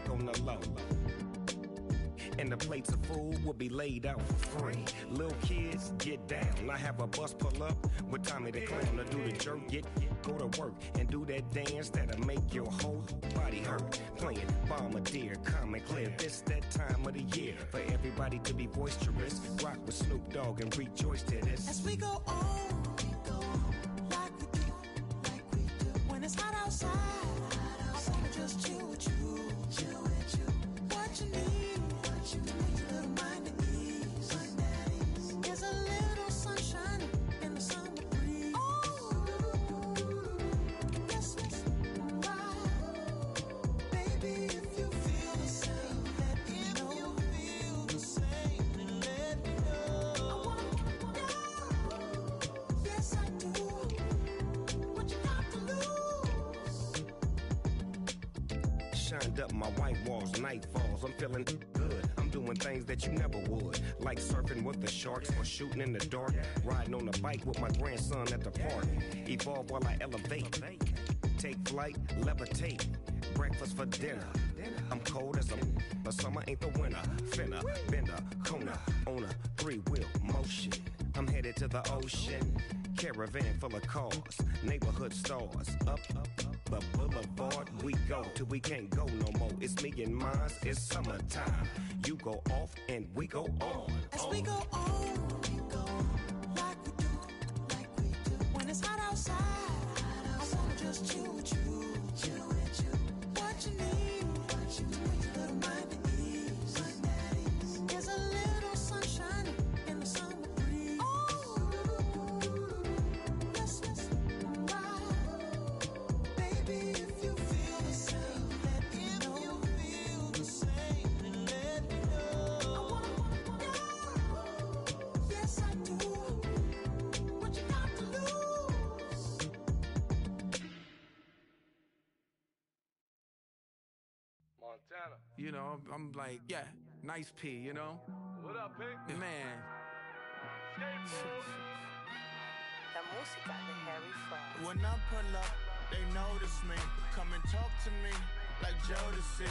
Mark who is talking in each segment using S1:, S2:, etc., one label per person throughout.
S1: like on the low. And the plates of food will be laid out for free. Little kids, get down. I have a bus pull up with Tommy the Clown to do the jerk. Go to work and do that dance that'll make your whole body hurt. Playing Bombardier, Common Clear. This that time of the year for everybody to be boisterous. Rock with Snoop Dogg and rejoice to this.
S2: As we go on, like we do. When it's hot outside, I wanna just chill with you. What you need, a little mind at ease. There's a little sunshine in the summer breeze. Yes, right. Baby, if you feel the same, let me know. If you feel the same, then let me know. I wanna know. Yes, I do. What you got to lose?
S1: Shined up my white walls, night falls. I'm feeling good. I'm doing things that you never would, like surfing with the sharks or shooting in the dark, riding on a bike with my grandson at the park. Evolve while I elevate, take flight, levitate, breakfast for dinner. I'm cold as but summer ain't the winter. Finna, bender, Kona, on a 3-wheel motion. I'm headed to the ocean, caravan full of cars, neighborhood stars. Up the boulevard we go till we can't go no more. It's me and mine, it's summertime. You go off and we go on.
S2: As we go on, like we do. When it's hot outside, I wanna just chill with you. What you need, a little mind at ease. There's a little sunshine in the summer breeze. Yes, right. Baby, if you feel the same, let me know. If you feel the same, then let me know. I wanna know. Yes, I do. What you got to lose?
S3: Montana.
S4: You know, I'm like, yeah, nice P, you know?
S3: What up, Pink?
S4: Man.
S5: La música de Harry Fraud.
S6: When I pull up, they notice me. Come and talk to me like Jodeci.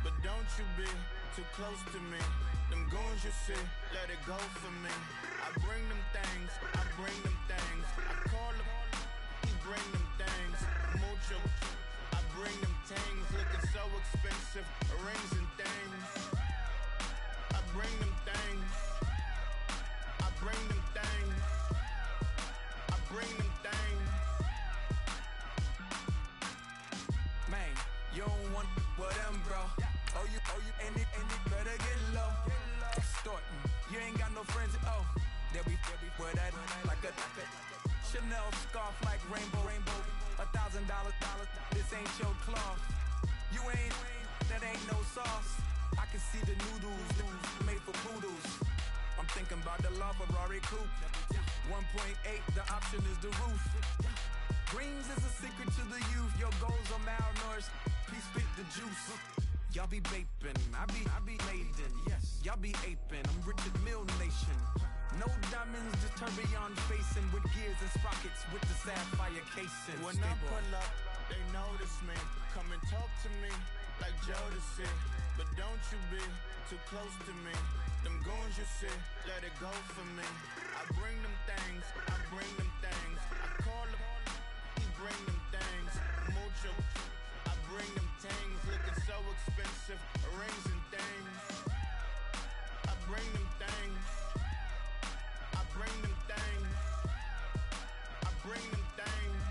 S6: But don't you be too close to me. Them goons you see, let it go for me. I bring them things, I bring them things. I call them, he bring them things. Mucho, I bring them things. Looking so expensive, rings and things. I bring them things. I bring them things. I bring them things.
S4: Man, you don't want with them, bro. Oh, you, and it better get low. Extorting, you ain't got no friends. Oh, they'll be for that like a Chanel scarf like rainbow. $1,000, this ain't your cloth. You ain't, that ain't no sauce. I can see the noodles made for poodles. I'm thinking about the LaFerrari coupe. 1.8, the option is the roof. Greens is a secret to the youth. Your goals are malnourished. Please spit the juice. Y'all be vaping, I be laden. Yes, y'all be aping. I'm Richard Mill Nation. No diamonds, just tourbillon facing with gears and sprockets with the sapphire casing.
S6: When I pull up, they notice me. Come and talk to me like Jodeci. But don't you be too close to me. Them goons you see, let it go for me. I bring them things, I bring them things. I call them, he bring them things. Mucho, I bring them things. Looking so expensive, rings and things. I bring them things. I bring them things. I bring them things.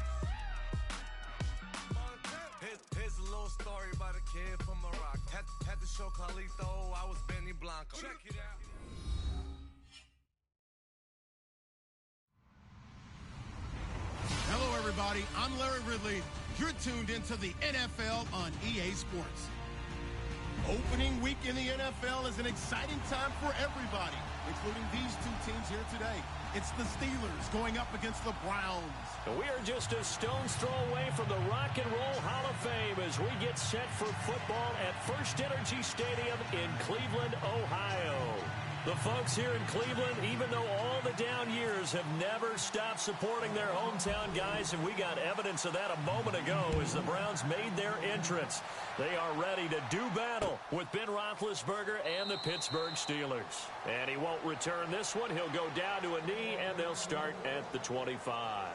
S3: Here's a little story about a kid from Morocco. Had to show Carlito I was Benny Blanco. Check it out.
S7: Hello, everybody. I'm Larry Ridley. You're tuned into the NFL on EA Sports. Opening week in the NFL is an exciting time for everybody, including these two teams here today. It's the Steelers going up against the Browns.
S8: We are just a stone's throw away from the Rock and Roll Hall of Fame as we get set for football at First Energy Stadium in Cleveland, Ohio. The folks here in Cleveland, even though all the down years, have never stopped supporting their hometown guys, and we got evidence of that a moment ago as the Browns made their entrance. They are ready to do battle with Ben Roethlisberger and the Pittsburgh Steelers. And he won't return this one. He'll go down to a knee, and they'll start at the 25.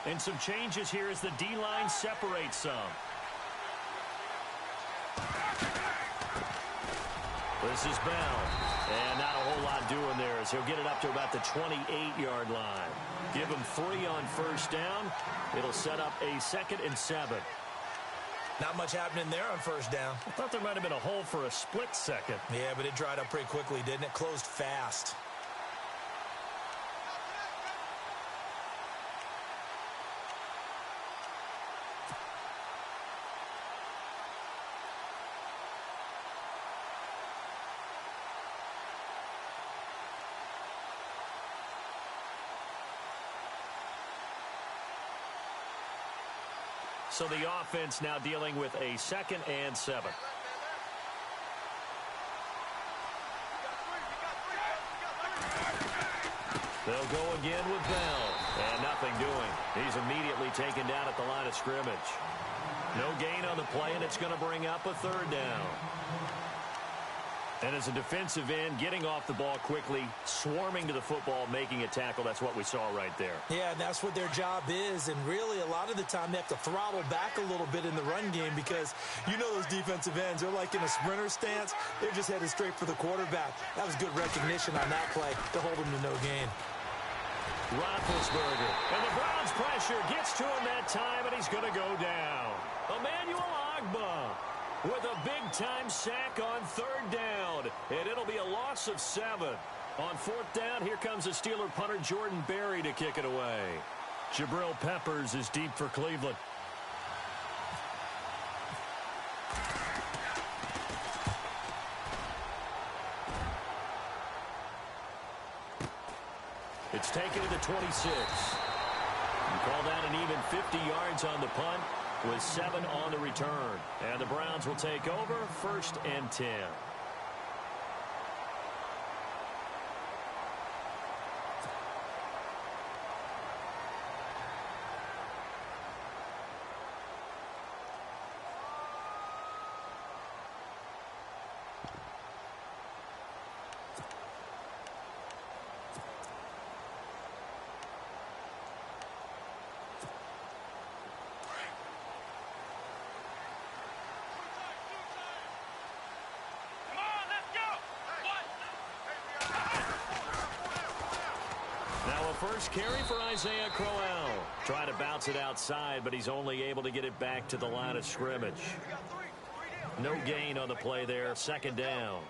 S8: And some changes here as the D-line separates some. This is Bell. And not a whole lot doing there as he'll get it up to about the 28-yard line. Give him 3 on first down. It'll set up a 2nd and 7.
S9: Not much happening there on first down.
S8: I thought there might have been a hole for a split second.
S9: Yeah, but it dried up pretty quickly, didn't it? Closed fast.
S8: So the offense now dealing with a 2nd and 7. They'll go again with Bell. And nothing doing. He's immediately taken down at the line of scrimmage. No gain on the play, and it's going to bring up a 3rd down. And as a defensive end, getting off the ball quickly, swarming to the football, making a tackle, that's what we saw right there.
S9: Yeah, and that's what their job is. And really, a lot of the time, they have to throttle back a little bit in the run game because you know those defensive ends, they're like in a sprinter stance. They're just headed straight for the quarterback. That was good recognition on that play to hold him to no gain.
S8: Roethlisberger. And the Browns pressure gets to him that time, and he's going to go down. Emmanuel Ogbah with a big-time sack on 3rd down. And it'll be a loss of 7. On 4th down, here comes the Steeler punter Jordan Berry to kick it away. Jabril Peppers is deep for Cleveland. It's taken to the 26. You call that an even 50 yards on the punt with 7 on the return. And the Browns will take over 1st and 10. First carry for Isaiah Crowell. Trying to bounce it outside, but he's only able to get it back to the line of scrimmage. No gain on the play there. 2nd down.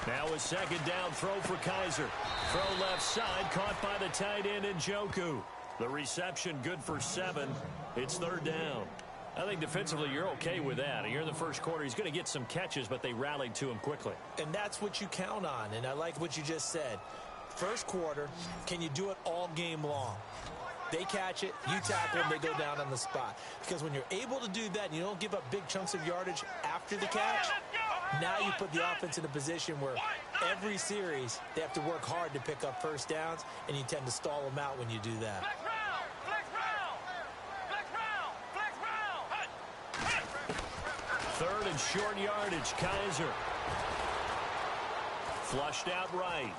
S8: Now a 2nd down throw for Kaiser. Throw left side, caught by the tight end Njoku. The reception good for 7. It's 3rd down. I think defensively you're okay with that. You're in the first quarter. He's going to get some catches, but they rallied to him quickly.
S9: And that's what you count on, and I like what you just said. First quarter, can you do it all game long? They catch it, you tackle them, they go down on the spot. Because when you're able to do that and you don't give up big chunks of yardage after the catch, now you put the offense in a position where every series they have to work hard to pick up first downs, and you tend to stall them out when you do that.
S8: Third and short yardage, Kaiser. Flushed out right.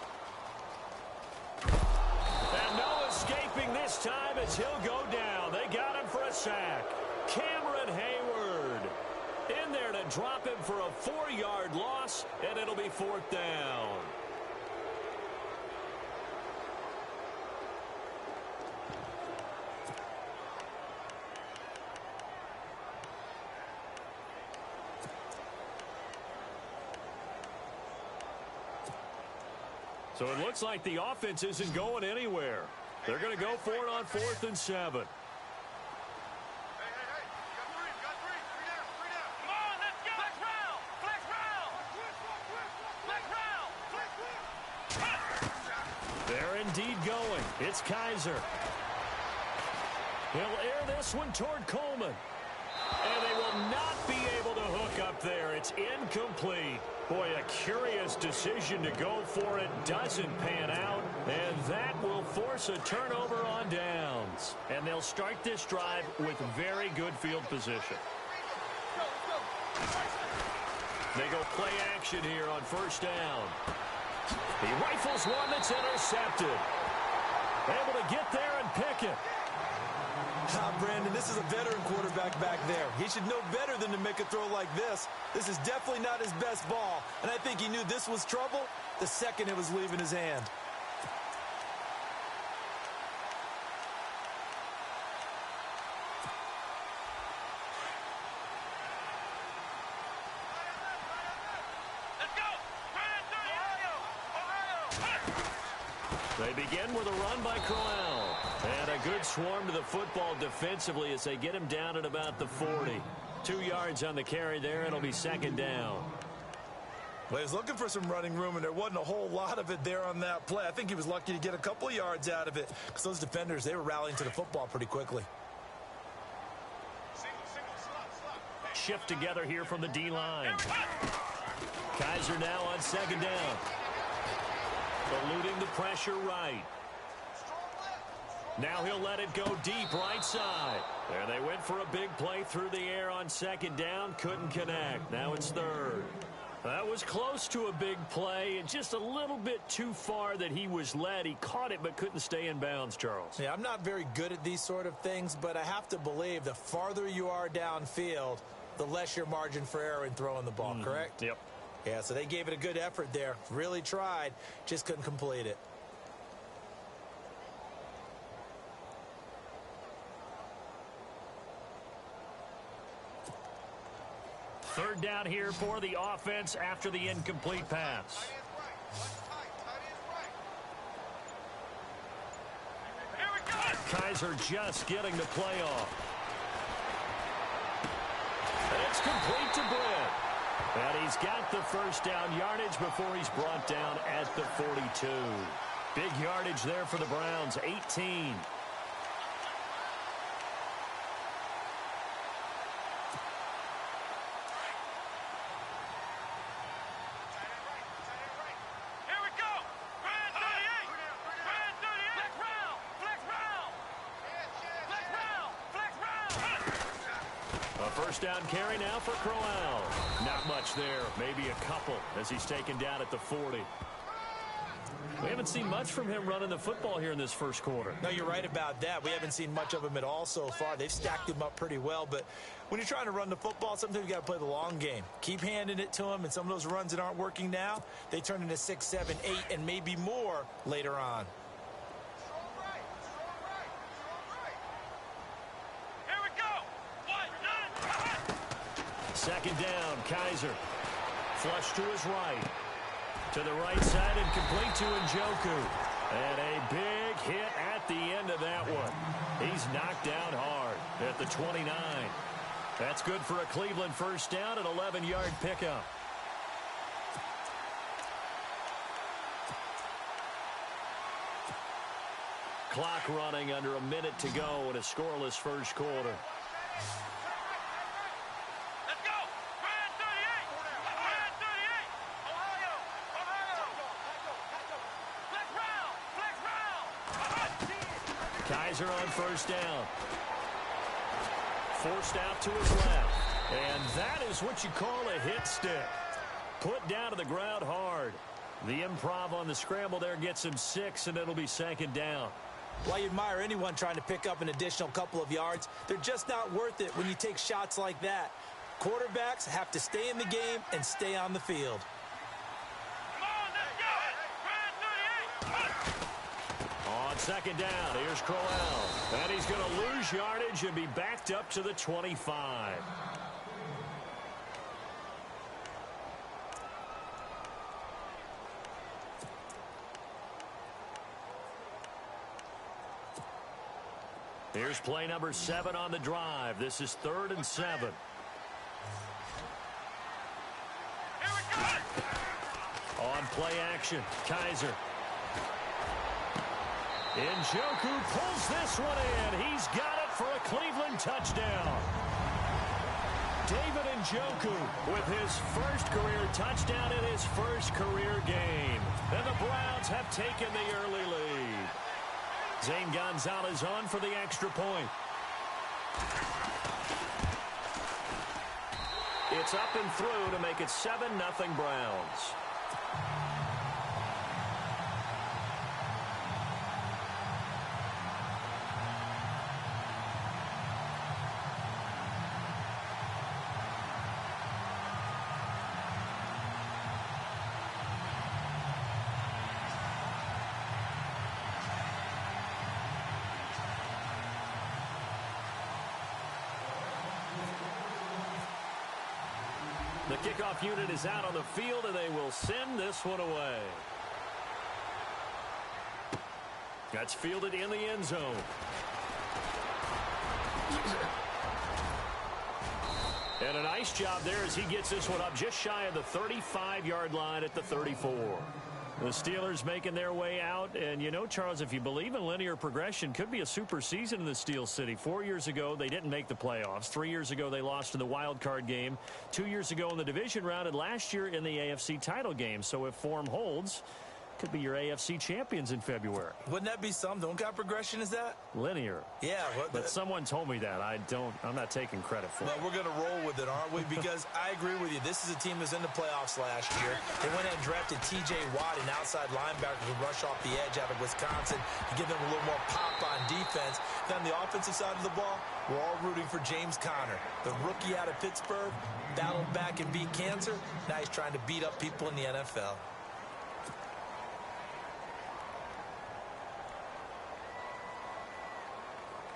S8: And no escaping this time as he'll go down. They got him for a sack. Cameron Hayward in there to drop him for a 4-yard loss, and it'll be 4th down. So it looks like the offense isn't going anywhere. They're going to go for it on 4th and 7. They're indeed going. It's Kaiser. He'll air this one toward Coleman. And they will not be able to hook up there. It's incomplete. Boy, a curious decision to go for it. Doesn't pan out. And that will force a turnover on downs. And they'll start this drive with very good field position. They go play action here on 1st down. He rifles one that's intercepted. Able to get there and pick it.
S9: Brandon, this is a veteran quarterback back there. He should know better than to make a throw like this. This is definitely not his best ball, and I think he knew this was trouble the second it was leaving his hand.
S8: They begin with a run by Crowell. And a good swarm to the football defensively as they get him down at about the 40. 2 yards on the carry there. It'll be 2nd down.
S9: Well, he was looking for some running room, and there wasn't a whole lot of it there on that play. I think he was lucky to get a couple of yards out of it because those defenders, they were rallying to the football pretty quickly.
S8: Shift together here from the D-line. Kaiser now on 2nd down. Eluding the pressure right. Now he'll let it go deep right side. There they went for a big play through the air on 2nd down. Couldn't connect. Now it's 3rd. That was close to a big play and just a little bit too far that he was led. He caught it but couldn't stay in bounds, Charles.
S9: Yeah, I'm not very good at these sort of things, but I have to believe the farther you are downfield, the less your margin for error in throwing the ball, correct?
S8: Yep.
S9: Yeah, so they gave it a good effort there. Really tried, just couldn't complete it.
S8: Third down here for the offense after the incomplete pass. Kaiser just getting the play off. And it's complete to Britt. And he's got the 1st down yardage before he's brought down at the 42. Big yardage there for the Browns, 18. First down carry now for Crowell. Not much there. Maybe a couple as he's taken down at the 40. We haven't seen much from him running the football here in this first quarter.
S9: No, you're right about that. We haven't seen much of him at all so far. They've stacked him up pretty well, but when you're trying to run the football, sometimes you got to play the long game. Keep handing it to him, and some of those runs that aren't working now, they turn into 6, 7, 8, and maybe more later on.
S8: Second down, Kaiser. Flush to his right. To the right side and complete to Njoku. And a big hit at the end of that one. He's knocked down hard at the 29. That's good for a Cleveland first down, an 11-yard pickup. Clock running under a minute to go in a scoreless first quarter. Kaiser on first down. Forced out to his left. And that is what you call a hit stick. Put down to the ground hard. The improv on the scramble there gets him 6, and it'll be 2nd down.
S9: Well, I admire anyone trying to pick up an additional couple of yards. They're just not worth it when you take shots like that. Quarterbacks have to stay in the game and stay on the field.
S8: On second down, here's Crowell. And he's going to lose yardage and be backed up to the 25. Here's play number 7 on the drive. This is 3rd and 7. On play action, Kaiser. Njoku pulls this one in. He's got it for a Cleveland touchdown. David Njoku with his first career touchdown in his first career game. And the Browns have taken the early lead. Zane Gonzalez on for the extra point. It's up and through to make it 7-0 Browns. The kickoff unit is out on the field, and they will send this one away. That's fielded in the end zone. And a nice job there as he gets this one up just shy of the 35-yard line at the 34. The Steelers making their way out. And, you know, Charles, if you believe in linear progression, could be a super season in the Steel City. 4 years ago, they didn't make the playoffs. 3 years ago, they lost in the wild card game. 2 years ago in the division round, and last year in the AFC title game. So if form holds, could be your AFC champions in February.
S9: Wouldn't that be something? What kind of progression is that?
S8: Linear.
S9: Yeah.
S8: But someone told me that. I'm not taking credit for it.
S9: But we're going to roll with it, aren't we? Because I agree with you. This is a team that was in the playoffs last year. They went ahead and drafted T.J. Watt, an outside linebacker who could rush off the edge out of Wisconsin to give them a little more pop on defense. Then on the offensive side of the ball, we're all rooting for James Conner, the rookie out of Pittsburgh, battled back and beat cancer. Now he's trying to beat up people in the NFL.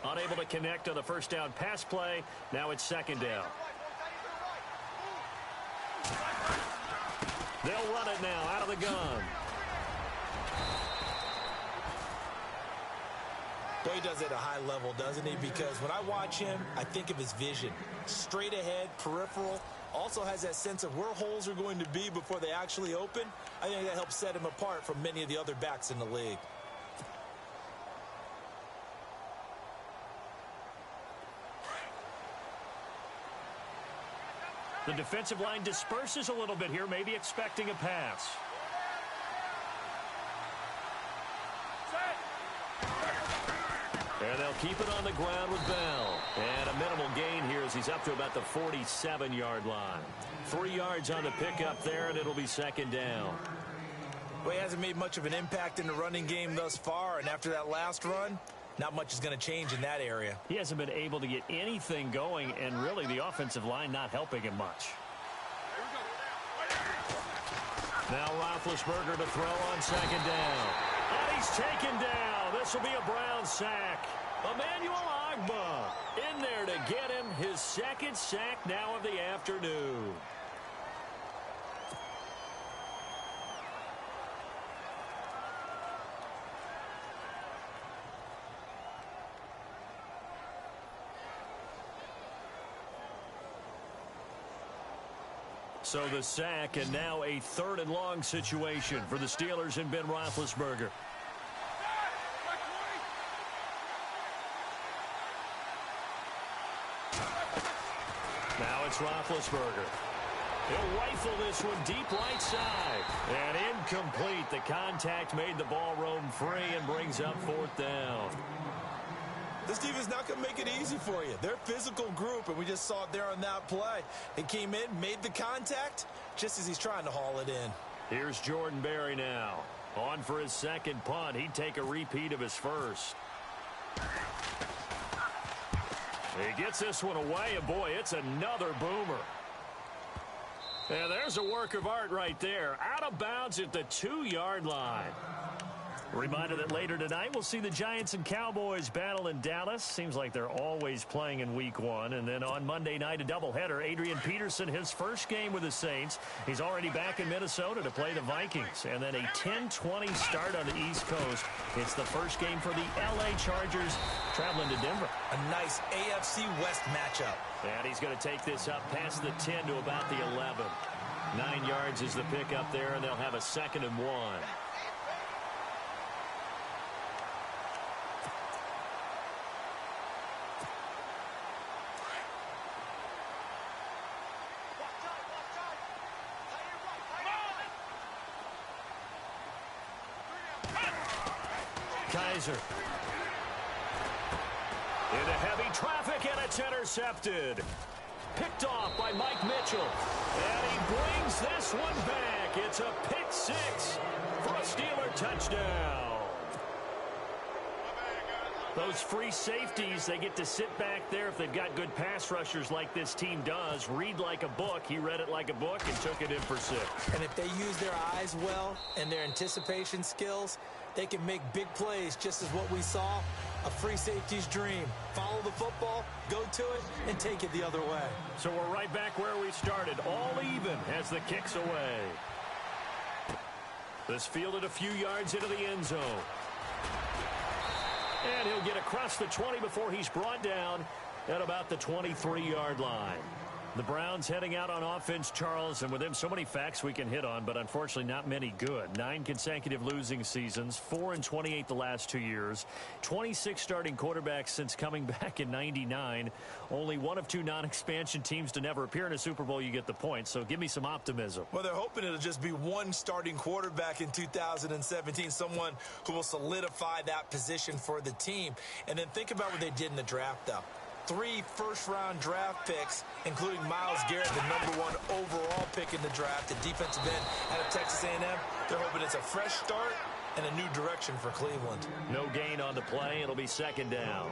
S8: Unable to connect on the first down pass play. Now it's second down. They'll run it now out of the gun.
S9: Boy, he does it at a high level, doesn't he? Because when I watch him, I think of his vision. Straight ahead, peripheral. Also has that sense of where holes are going to be before they actually open. I think that helps set him apart from many of the other backs in the league.
S8: The defensive line disperses a little bit here, maybe expecting a pass. And they'll keep it on the ground with Bell. And a minimal gain here as he's up to about the 47-yard line. 3 yards on the pickup there, and it'll be second down.
S9: Well, he hasn't made much of an impact in the running game thus far, and after that last run, not much is going to change in that area.
S8: He hasn't been able to get anything going, and really the offensive line not helping him much. Now Roethlisberger to throw on second down. And he's taken down. This will be a Brown sack. Emmanuel Ogbah in there to get him his second sack now of the afternoon. So the sack, and now a 3rd and long situation for the Steelers and Ben Roethlisberger. Now it's Roethlisberger. He'll rifle this one deep right side. And incomplete. The contact made the ball roam free and brings up 4th down.
S9: This team is not going to make it easy for you. They're a physical group, and we just saw it there on that play. He came in, made the contact, just as he's trying to haul it in.
S8: Here's Jordan Berry now. On for his second punt. He'd take a repeat of his first. He gets this one away, and boy, it's another boomer. And there's a work of art right there. Out of bounds at the 2-yard line. Reminder that later tonight we'll see the Giants and Cowboys battle in Dallas. Seems like they're always playing in week 1. And then on Monday night, a doubleheader. Adrian Peterson, his first game with the Saints. He's already back in Minnesota to play the Vikings. And then a 10-20 start on the East Coast. It's the first game for the L.A. Chargers traveling to Denver.
S9: A nice AFC West matchup.
S8: And he's going to take this up past the 10 to about the 11. 9 yards is the pick up there, and they'll have a 2nd and 1. Kaiser. Into heavy traffic, and it's intercepted. Picked off by Mike Mitchell. And he brings this one back. It's a pick 6 for a Steeler touchdown. Those free safeties, they get to sit back there if they've got good pass rushers like this team does. Read like a book. He read it like a book and took it in for 6.
S9: And if they use their eyes well and their anticipation skills, they can make big plays, just as what we saw. A free safety's dream. Follow the football, go to it, and take it the other way.
S8: So we're right back where we started. All even as the kick's away. This fielded a few yards into the end zone. And he'll get across the 20 before he's brought down at about the 23-yard line. The Browns heading out on offense, Charles, and with them so many facts we can hit on, but unfortunately not many good. 9 consecutive losing seasons, 4-28 the last 2 years, 26 starting quarterbacks since coming back in '99. Only one of 2 non-expansion teams to never appear in a Super Bowl. You get the point, so give me some optimism.
S9: Well, they're hoping it'll just be one starting quarterback in 2017, someone who will solidify that position for the team. And then think about what they did in the draft, though. 3 first-round draft picks, including Myles Garrett, the #1 overall pick in the draft, the defensive end out of Texas A&M. They're hoping it's a fresh start and a new direction for Cleveland.
S8: No gain on the play. It'll be 2nd down.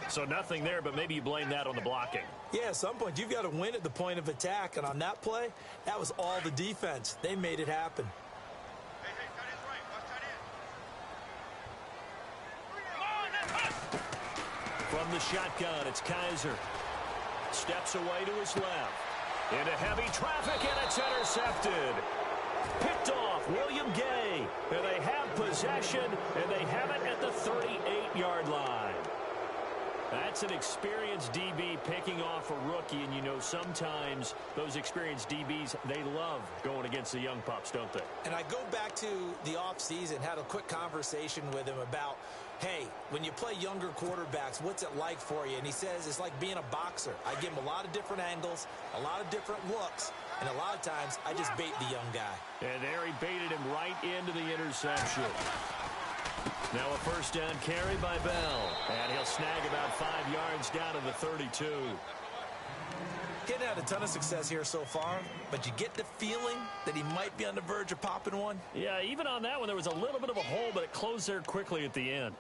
S8: So nothing there, but maybe you blame that on the blocking.
S9: Yeah, at some point, you've got to win at the point of attack. And on that play, that was all the defense. They made it happen.
S8: From the shotgun, it's Kaiser. Steps away to his left. Into heavy traffic, and it's intercepted. Picked off, William Gay. And they have possession, and they have it at the 38-yard line. That's an experienced DB picking off a rookie, and you know sometimes those experienced DBs, they love going against the young pups, don't they?
S9: And I go back to the offseason, had a quick conversation with him about, hey, when you play younger quarterbacks, what's it like for you? And he says it's like being a boxer. I give him a lot of different angles, a lot of different looks, and a lot of times I just bait the young guy.
S8: And there he baited him right into the interception. Now a first down carry by Bell. And he'll snag about 5 yards down to the 32.
S9: Getting had a ton of success here so far, but you get the feeling that he might be on the verge of popping one.
S8: Yeah, even on that one, there was a little bit of a hole, but it closed there quickly at the end.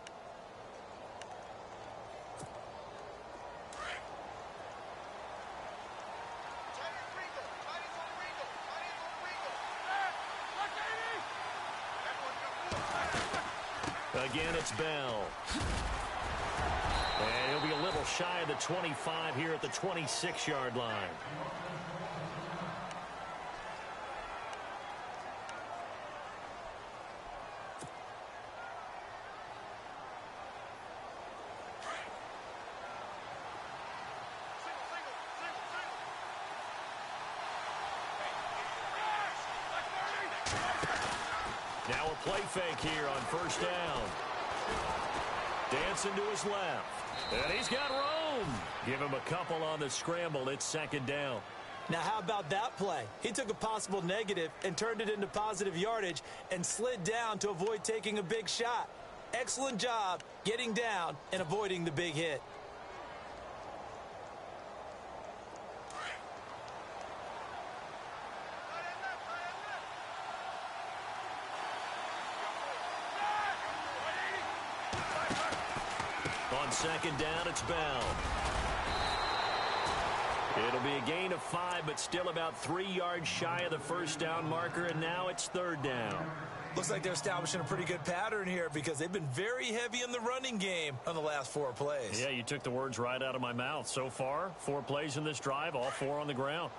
S8: Again, it's Bell. And he'll be a little shy of the 25 here at the 26-yard line. Now a play fake here on first down. Dancing to his left. And he's got room. Give him a couple on the scramble. It's 2nd down.
S9: Now, how about that play? He took a possible negative and turned it into positive yardage and slid down to avoid taking a big shot. Excellent job getting down and avoiding the big hit.
S8: second down, it's Bell. It'll be a gain of 5, but still about 3 yards shy of the first down marker, and now it's third down.
S9: Looks like they're establishing a pretty good pattern here because they've been very heavy in the running game on the last 4 plays.
S8: Yeah, you took the words right out of my mouth. So far, 4 plays in this drive, all 4 on the ground.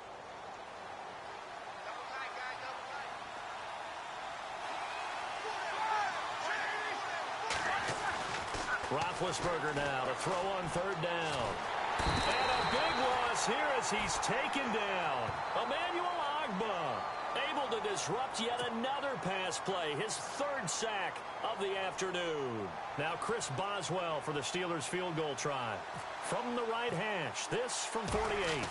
S8: Roethlisberger now to throw on third down. And a big loss here as he's taken down. Emmanuel Ogbah able to disrupt yet another pass play, his 3rd sack of the afternoon. Now Chris Boswell for the Steelers field goal try. From the right hash, this from 48.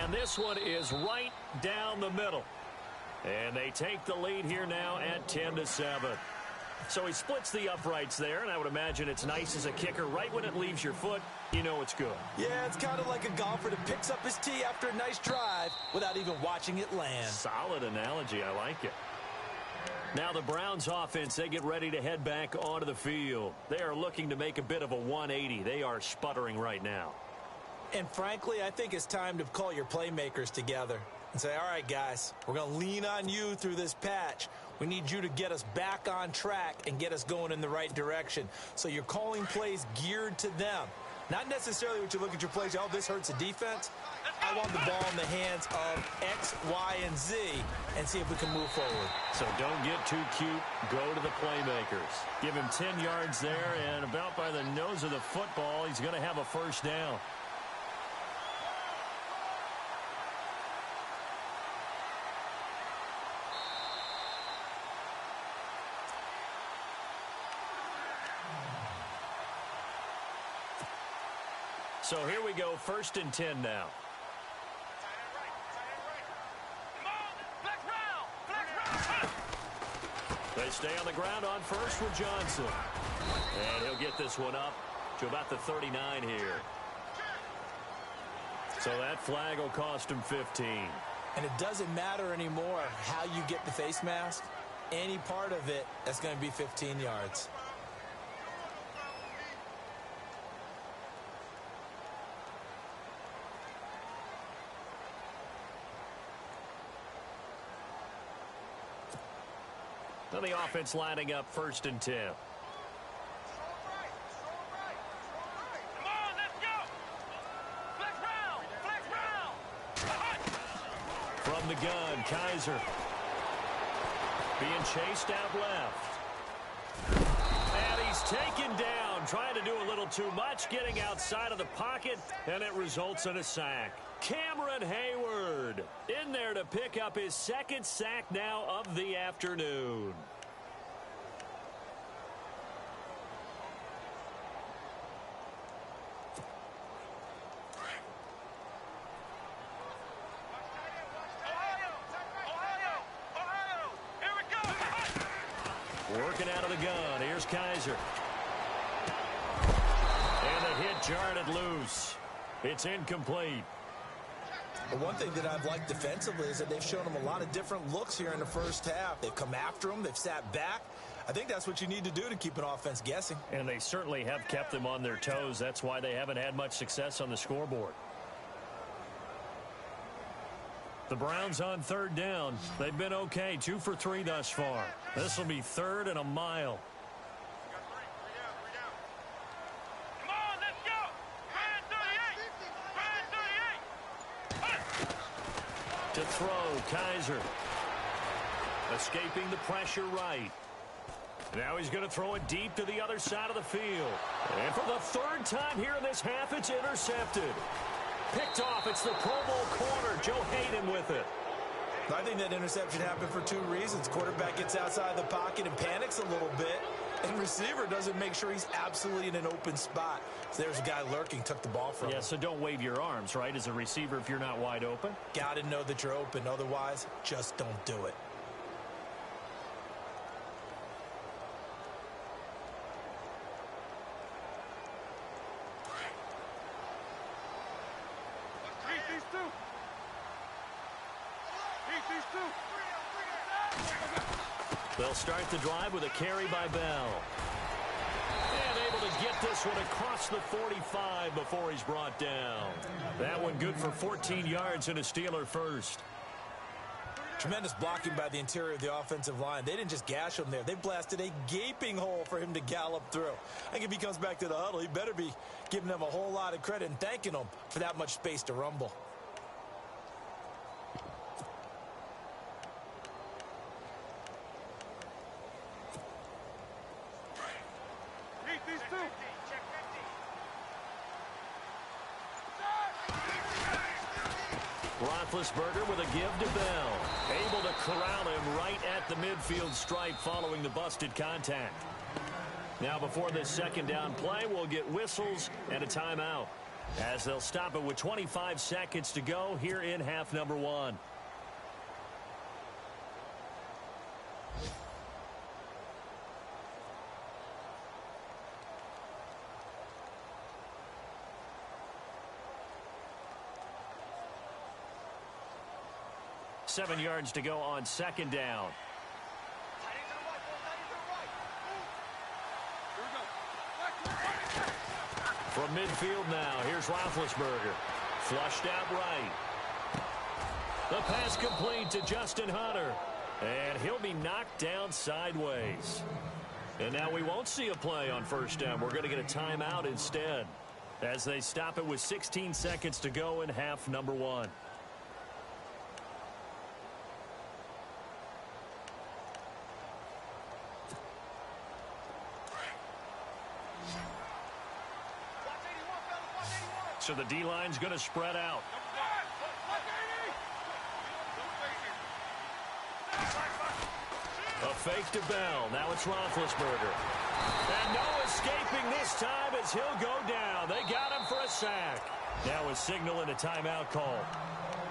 S8: And this one is right down the middle. And they take the lead here now at 10-7. So he splits the uprights there, and I would imagine it's nice as a kicker. Right when it leaves your foot, you know it's good.
S9: Yeah, it's kind of like a golfer that picks up his tee after a nice drive without even watching it land.
S8: Solid analogy. I like it. Now the Browns offense, they get ready to head back onto the field. They are looking to make a bit of a 180. They are sputtering right now.
S9: And frankly, I think it's time to call your playmakers together and say, all right, guys, we're going to lean on you through this patch. We need you to get us back on track and get us going in the right direction. So you're calling plays geared to them. Not necessarily what you look at your plays, oh, this hurts the defense. I want the ball in the hands of X, Y, and Z and see if we can move forward.
S8: So don't get too cute. Go to the playmakers. Give him 10 yards there, and about by the nose of the football, he's going to have a first down. So here we go, 1st and 10 now. They stay on the ground on first with Johnson. And he'll get this one up to about the 39 here. So that flag will cost him 15.
S9: And it doesn't matter anymore how you get the face mask. Any part of it, that's going to be 15 yards.
S8: Now the offense lining up 1st and 10. From the gun, Kaiser. Being chased out left. And he's taken down, trying to do a little too much, getting outside of the pocket, and it results in a sack. Cameron Hayward in there to pick up his 2nd sack now of the afternoon. Working out of the gun. Here's Kaiser. And the hit jarred it loose. It's incomplete.
S9: But one thing that I've liked defensively is that they've shown them a lot of different looks here in the first half. They've come after them. They've sat back. I think that's what you need to do to keep an offense guessing.
S8: And they certainly have kept them on their toes. That's why they haven't had much success on the scoreboard. The Browns on 3rd down. They've been okay. 2 for 3 thus far. This will be 3rd and a mile. To throw, Kaiser. Escaping the pressure right. Now he's going to throw it deep to the other side of the field. And for the 3rd time here in this half, it's intercepted. Picked off. It's the Pro Bowl corner, Joe Hayden, with it.
S9: I think that interception happened for 2 reasons. Quarterback gets outside the pocket and panics a little bit. And receiver doesn't make sure he's absolutely in an open spot. So there's a guy lurking, took the ball from him.
S8: Yeah, so don't wave your arms, right, as a receiver if you're not wide open.
S9: Got to know that you're open. Otherwise, just don't do it.
S8: They'll start the drive with a carry by Bell. get this one across the 45 before he's brought down. That one good for 14 yards and a Steeler first.
S9: Tremendous blocking by the interior of the offensive line. They didn't just gash him there. They blasted a gaping hole for him to gallop through. I think if he comes back to the huddle, he better be giving them a whole lot of credit and thanking them for that much space to rumble.
S8: Roethlisberger with a give to Bell. Able to corral him right at the midfield stripe following the busted contact. Now before this second down play, we'll get whistles and a timeout, as they'll stop it with 25 seconds to go here in half number one. Seven yards to go on second down. From midfield now, here's Roethlisberger. Flushed out right. The pass complete to Justin Hunter. And he'll be knocked down sideways. And now we won't see a play on first down. We're going to get a timeout instead, as they stop it with 16 seconds to go in half number one. So the D-line's going to spread out. A fake to Bell. Now it's Roethlisberger. And no escaping this time as he'll go down. They got him for a sack. Now a signal and a timeout call,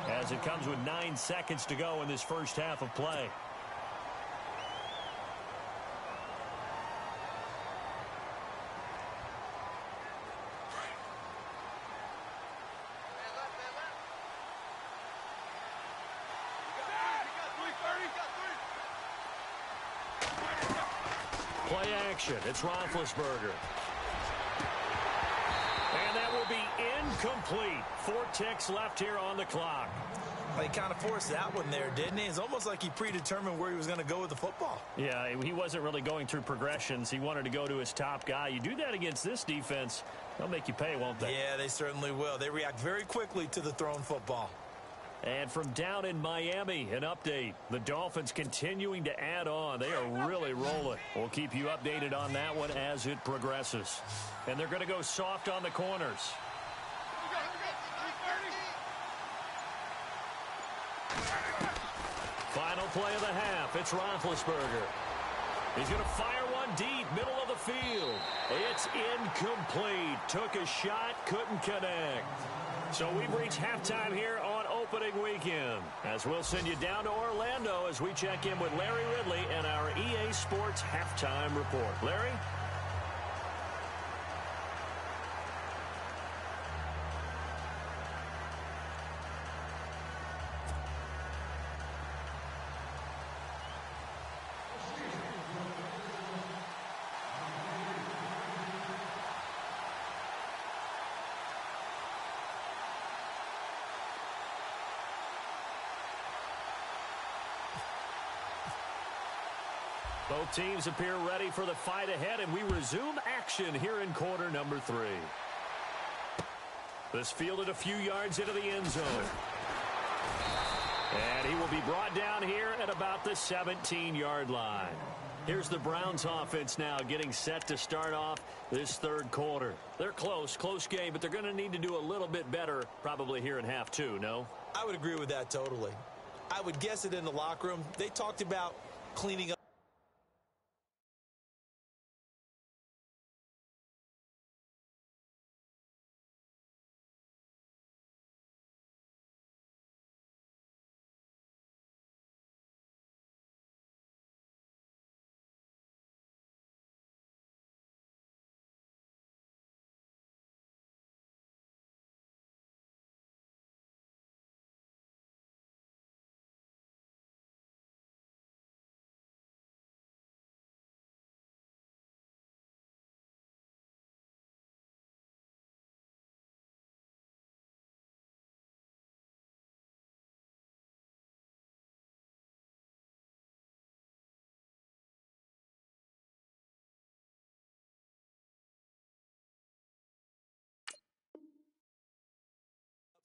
S8: as it comes with 9 seconds to go in this first half of play. Play action. It's Roethlisberger. And that will be incomplete. 4 ticks left here on the clock.
S9: Well, he kind of forced that one there, didn't he? It's almost like he predetermined where he was going to go with the football.
S8: Yeah, he wasn't really going through progressions. He wanted to go to his top guy. You do that against this defense, they'll make you pay, won't they?
S9: Yeah, they certainly will. They react very quickly to the thrown football.
S8: And from down in Miami, an update. The Dolphins continuing to add on. They are really rolling. We'll keep you updated on that one as it progresses. And they're going to go soft on the corners. Final play of the half. It's Roethlisberger. He's going to fire one deep, middle of the field. It's incomplete. Took a shot, couldn't connect. So we've reached halftime here on opening weekend, as we'll send you down to Orlando as we check in with Larry Ridley and our EA Sports halftime report. Larry? Both teams appear ready for the fight ahead, and we resume action here in quarter number 3. This fielded a few yards into the end zone. And he will be brought down here at about the 17-yard line. Here's the Browns offense now getting set to start off this third quarter. They're close game, but they're going to need to do a little bit better probably here in half 2, no?
S9: I would agree with that totally. I would guess it in the locker room. They talked about cleaning up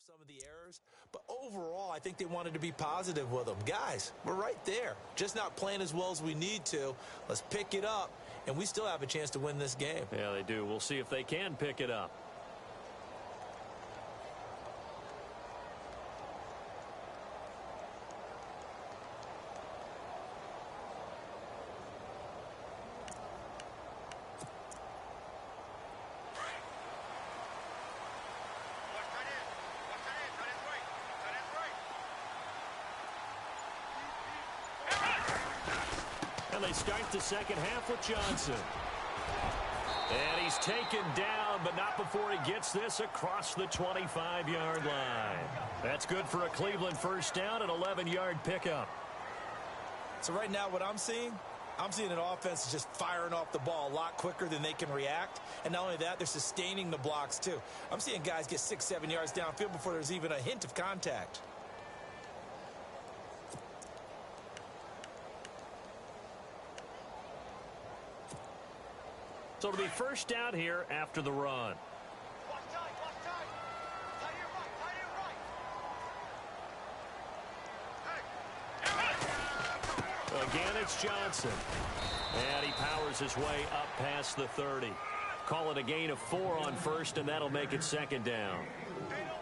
S9: some of the errors, but overall, I think they wanted to be positive with them. Guys, we're right there. Just not playing as well as we need to. Let's pick it up, and we still have a chance to win this game.
S8: Yeah, they do. We'll see if they can pick it up. And they start the second half with Johnson. And he's taken down, but not before he gets this across the 25-yard line. That's good for a Cleveland first down, an 11-yard pickup.
S9: So right now what I'm seeing an offense just firing off the ball a lot quicker than they can react. And not only that, they're sustaining the blocks too. I'm seeing guys get 6-7 yards downfield before there's even a hint of contact.
S8: So it'll be first down here after the run. Again, it's Johnson. And he powers his way up past the 30. Call it a gain of 4 on first, and that'll make it second down.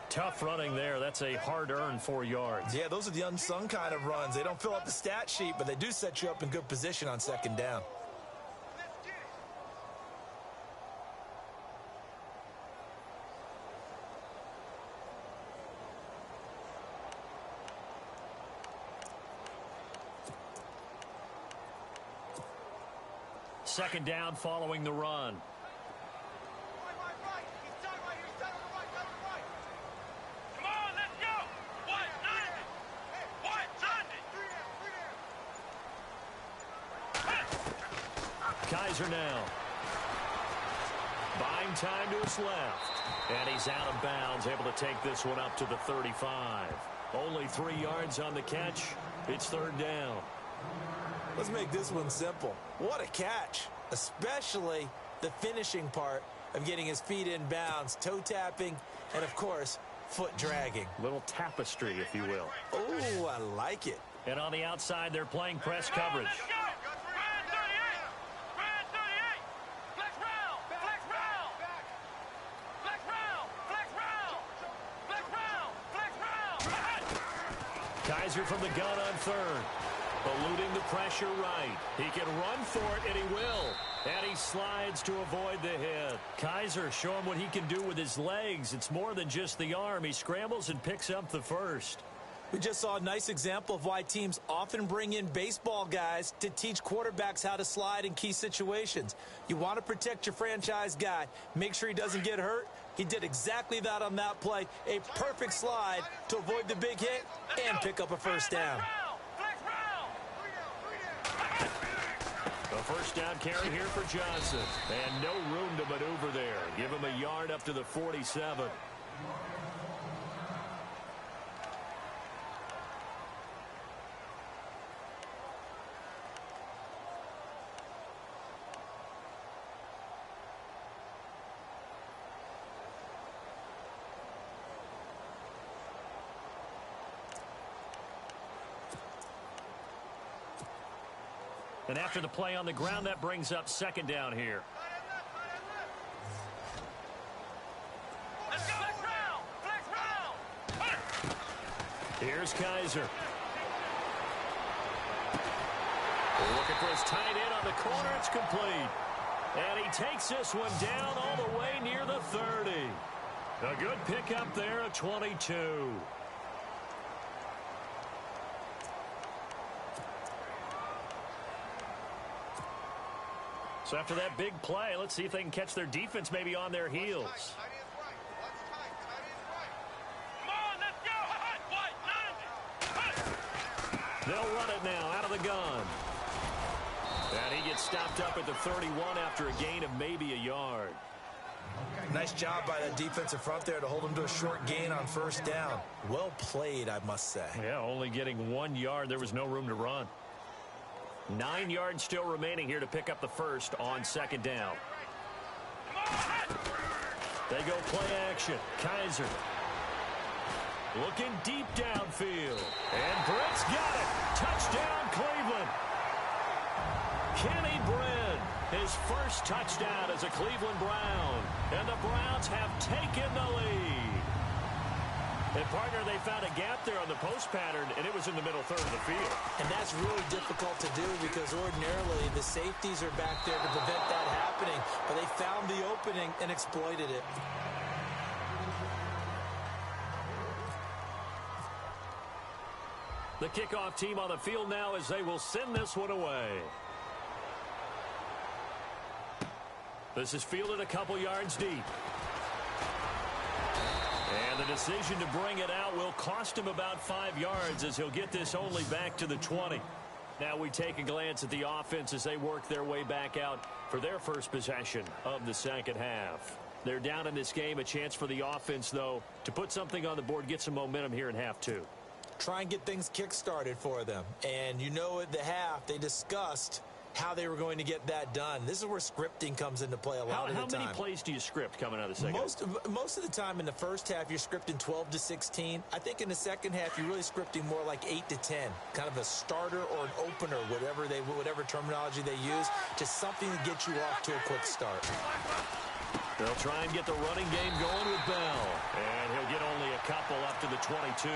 S8: Tough running there. That's a hard-earned 4 yards.
S9: Yeah, those are the unsung kind of runs. They don't fill up the stat sheet, but they do set you up in good position on second down.
S8: Second down following the run.
S10: Come on, let's go.
S8: Kaiser now. Buying time to his left. And he's out of bounds, able to take this one up to the 35. Only 3 yards on the catch. It's third down.
S9: Let's make this one simple. What a catch, especially the finishing part of getting his feet in bounds, toe tapping, and of course, foot dragging.
S8: Little tapestry, if you will.
S9: Oh, I like it.
S8: And on the outside, they're playing press coverage. Kaiser from the gun on third. Eluding the pressure right. He can run for it, and he will. And he slides to avoid the hit. Kaiser showing what he can do with his legs. It's more than just the arm. He scrambles and picks up the first.
S9: We just saw a nice example of why teams often bring in baseball guys to teach quarterbacks how to slide in key situations. You want to protect your franchise guy. Make sure he doesn't get hurt. He did exactly that on that play. A perfect slide to avoid the big hit and pick up a first down.
S8: A first down carry here for Johnson. And no room to maneuver there. Give him a yard up to the 47. And after the play on the ground, that brings up second down here.
S10: Let's go. Flex round.
S8: Here's Kaiser. Looking for his tight end on the corner. It's complete. And he takes this one down all the way near the 30. A good pickup there at 22. So after that big play, let's see if they can catch their defense maybe on their heels. They'll run it now out of the gun. And he gets stopped up at the 31 after a gain of maybe a yard.
S9: Nice job by that defensive front there to hold him to a short gain on first down. Well played, I must say.
S8: Yeah, only getting 1 yard. There was no room to run. 9 yards still remaining here to pick up the first on second down. They go play action. Kaiser. Looking deep downfield. And Britt's got it. Touchdown, Cleveland. Kenny Britt, his first touchdown as a Cleveland Brown. And the Browns have taken the lead. And, partner, they found a gap there on the post pattern, and it was in the middle third of the field.
S9: And that's really difficult to do because ordinarily the safeties are back there to prevent that happening. But they found the opening and exploited it.
S8: The kickoff team on the field now as they will send this one away. This is fielded a couple yards deep. And the decision to bring it out will cost him about 5 yards as he'll get this only back to the 20. Now we take a glance at the offense as they work their way back out for their first possession of the second half. They're down in this game. A chance for the offense, though, to put something on the board, get some momentum here in half two.
S9: Try and get things kick-started for them. And you know at the half they discussed how they were going to get that done. This is where scripting comes into play a lot of the time.
S8: How many plays do you script coming out of the second?
S9: Most of the time in the first half, you're scripting 12 to 16. I think in the second half, you're really scripting more like 8 to 10. Kind of a starter or an opener, whatever terminology they use, just something to get you off to a quick start.
S8: They'll try and get the running game going with Bell. And he'll get only a couple up to the 22.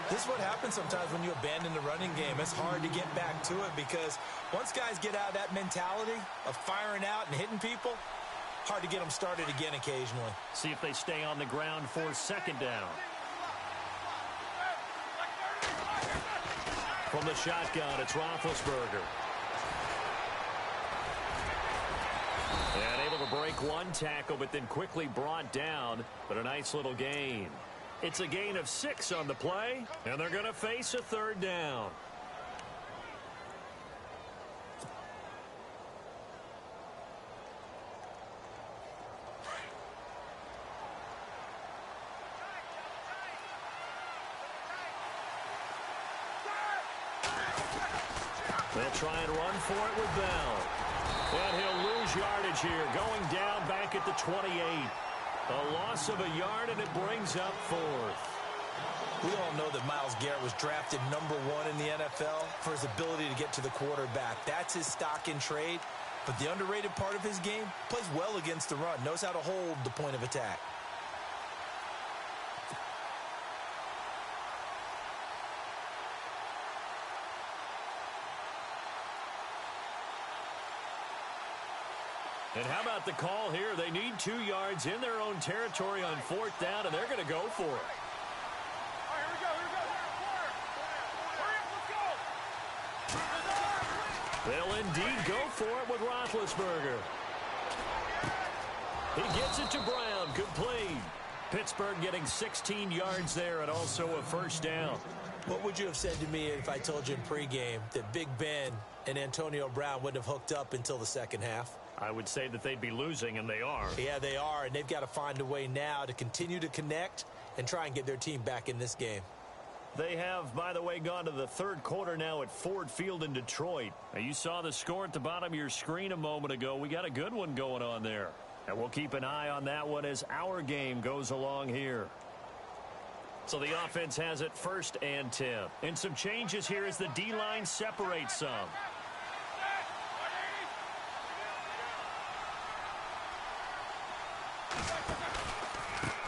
S9: This is what happens sometimes when you abandon the running game. It's hard to get back to it because once guys get out of that mentality of firing out and hitting people, hard to get them started again occasionally.
S8: See if they stay on the ground for second down. From the shotgun, it's Roethlisberger. And able to break one tackle, but then quickly brought down. But a nice little gain. It's a gain of 6 on the play, and they're going to face a third down. They'll try and run for it with Bell. And he'll lose yardage here, going down back at the 28. A loss of a yard, and it brings up 4th.
S9: We all know that Myles Garrett was drafted #1 in the NFL for his ability to get to the quarterback. That's his stock in trade. But the underrated part of his game, plays well against the run, knows how to hold the point of attack.
S8: And how about the call here? They need 2 yards in their own territory on 4th down, and they're going to go for it.
S10: All right, here we go. Hurry up, let's go.
S8: They'll indeed go for it with Roethlisberger. He gets it to Brown, complete. Pittsburgh getting 16 yards there and also a first down.
S9: What would you have said to me if I told you in pregame that Big Ben and Antonio Brown wouldn't have hooked up until the second half?
S8: I would say that they'd be losing, and they are.
S9: Yeah, they are, and they've got to find a way now to continue to connect and try and get their team back in this game.
S8: They have, by the way, gone to the third quarter now at Ford Field in Detroit. Now, you saw the score at the bottom of your screen a moment ago. We got a good one going on there. And we'll keep an eye on that one as our game goes along here. So the offense has it 1st and 10. And some changes here as the D-line separates some.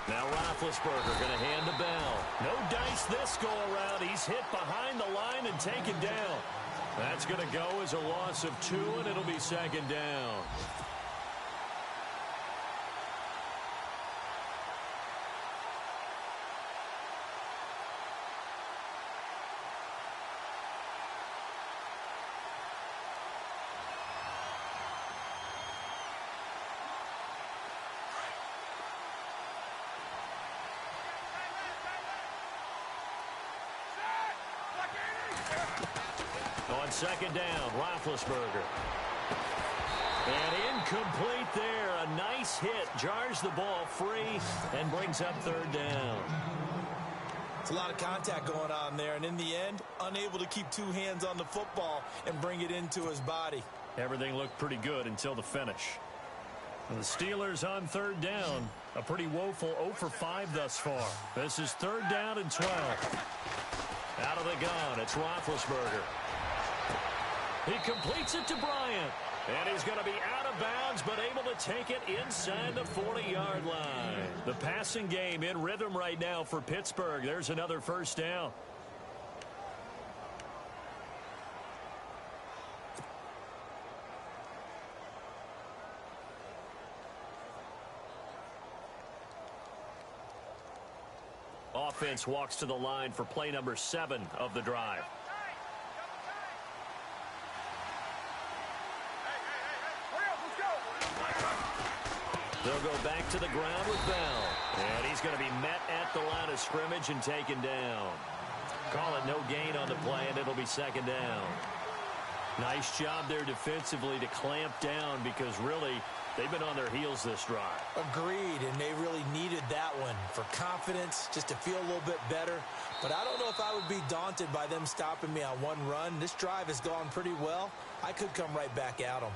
S8: Now Roethlisberger going to hand to Bell. No dice this go-around. He's hit behind the line and taken down. That's going to go as a loss of 2, and it'll be second down. On second down, Roethlisberger. And incomplete there. A nice hit. Jars the ball free and brings up third down.
S9: It's a lot of contact going on there, and in the end, unable to keep 2 hands on the football and bring it into his body.
S8: Everything looked pretty good until the finish. The Steelers on third down. A pretty woeful 0 for 5 thus far. This is third down and 12. Out of the gun, it's Roethlisberger. He completes it to Bryant. And he's going to be out of bounds, but able to take it inside the 40-yard line. The passing game in rhythm right now for Pittsburgh. There's another first down. Offense walks to the line for play number 7 of the drive. They'll go back to the ground with Bell. And he's going to be met at the line of scrimmage and taken down. Call it no gain on the play, and it'll be second down. Nice job there defensively to clamp down because really they've been on their heels this drive.
S9: Agreed, and they really needed that one for confidence, just to feel a little bit better. But I don't know if I would be daunted by them stopping me on one run. This drive has gone pretty well. I could come right back at them.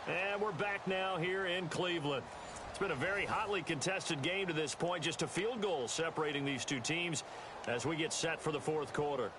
S8: And we're back now here in Cleveland. It's been a very hotly contested game to this point. Just a field goal separating these two teams as we get set for the fourth quarter.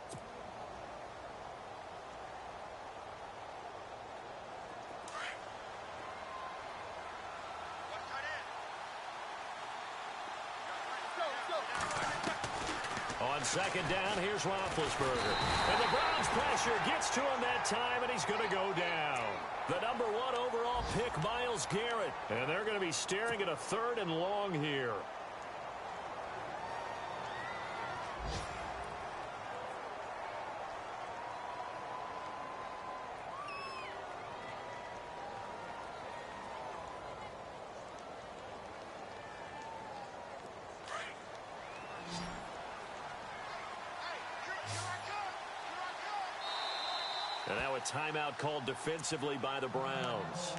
S8: On second down, here's Roethlisberger. And the Browns pressure gets to him that time, and he's going to go down. The number 1 overall pick, Myles Garrett. And they're going to be staring at a third and long here. And now a timeout called defensively by the Browns.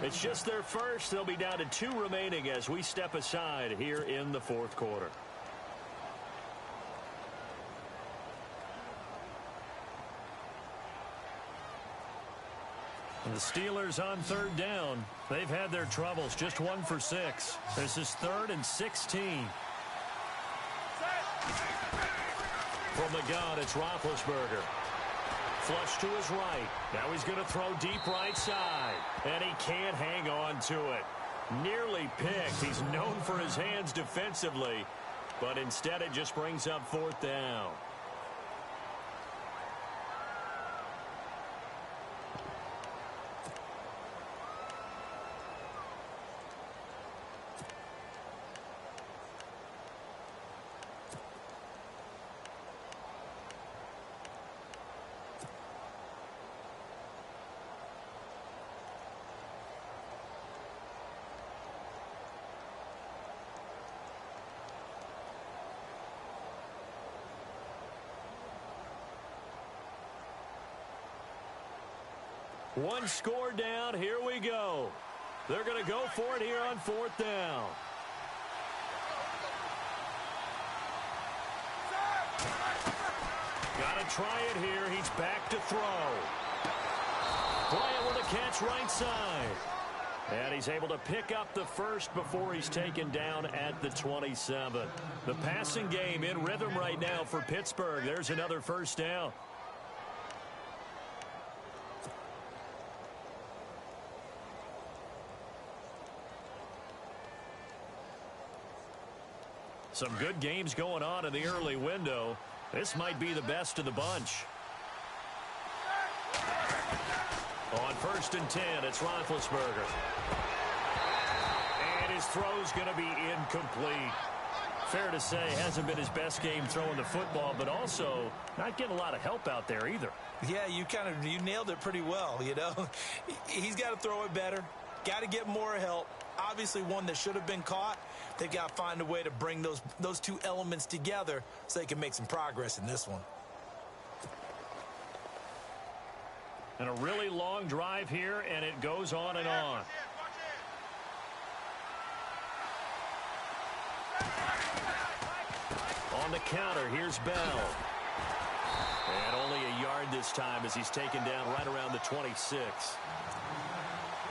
S8: It's just their first. They'll be down to 2 remaining as we step aside here in the fourth quarter. And the Steelers on third down. They've had their troubles. Just 1 for 6. This is 3rd and 16. From the gun, it's Roethlisberger. Flush to his right. Now he's going to throw deep right side. And he can't hang on to it. Nearly picked. He's known for his hands defensively. But instead it just brings up 4th down. One score down. Here we go. They're going to go for it here on 4th down. Got to try it here. He's back to throw. Bryant with a catch right side. And he's able to pick up the first before he's taken down at the 27. The passing game in rhythm right now for Pittsburgh. There's another first down. Some good games going on in the early window. This might be the best of the bunch. On 1st and 10, it's Roethlisberger. And his throw's going to be incomplete. Fair to say, hasn't been his best game throwing the football, but also not getting a lot of help out there either.
S9: Yeah, you nailed it pretty well, you know. He's got to throw it better. Got to get more help. Obviously one that should have been caught. They've got to find a way to bring those two elements together so they can make some progress in this one.
S8: And a really long drive here, and it goes on and on. On the counter, here's Bell. And only a yard this time as he's taken down right around the 26.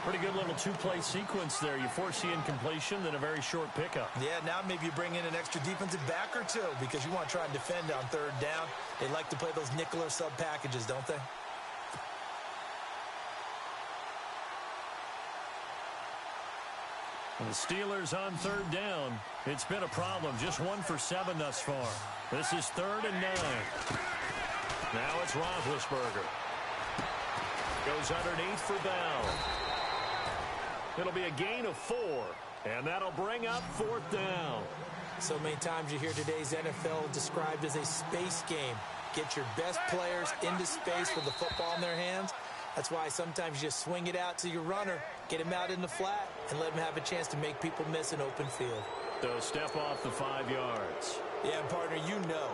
S8: Pretty good little two-play sequence there. You force the incompletion, then a very short pickup.
S9: Yeah, now maybe you bring in an extra defensive back or two because you want to try and defend on third down. They like to play those nickel or sub packages, don't they?
S8: And the Steelers on third down. It's been a problem. Just 1 for 7 thus far. This is 3rd and 9. Now it's Roethlisberger. Goes underneath for Bell. It'll be a gain of 4, and that'll bring up 4th down.
S9: So many times you hear today's NFL described as a space game. Get your best players into space with the football in their hands. That's why sometimes you just swing it out to your runner, get him out in the flat, and let him have a chance to make people miss an open field.
S8: So step off the 5 yards.
S9: Yeah, partner, you know,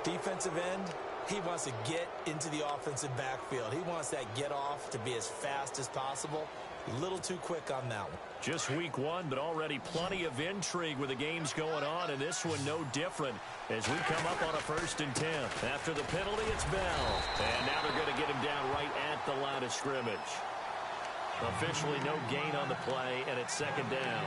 S9: defensive end, he wants to get into the offensive backfield. He wants that get off to be as fast as possible. A little too quick on that one.
S8: Just week 1, but already plenty of intrigue with the games going on, and this one no different as we come up on a 1st and 10. After the penalty, it's Bell. And now they're going to get him down right at the line of scrimmage. Officially no gain on the play, and it's 2nd down.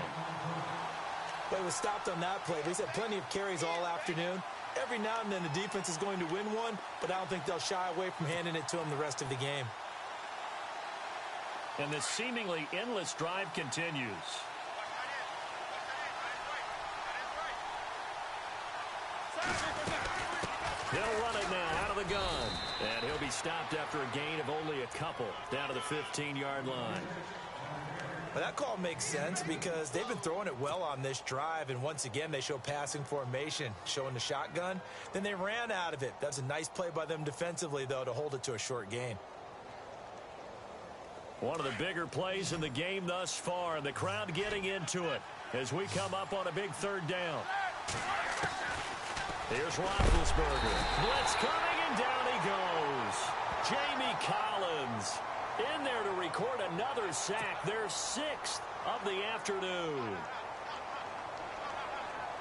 S9: But it was stopped on that play. He's had plenty of carries all afternoon. Every now and then the defense is going to win one, but I don't think they'll shy away from handing it to him the rest of the game.
S8: And this seemingly endless drive continues. He'll run it now out of the gun. And he'll be stopped after a gain of only a couple down to the 15-yard line.
S9: Well, that call makes sense because they've been throwing it well on this drive, and once again they show passing formation, showing the shotgun. Then they ran out of it. That's a nice play by them defensively, though, to hold it to a short gain.
S8: One of the bigger plays in the game thus far, and the crowd getting into it as we come up on a big 3rd down. Here's Roethlisberger. Blitz coming, and down he goes. Jamie Collins in there to record another sack, their 6th of the afternoon.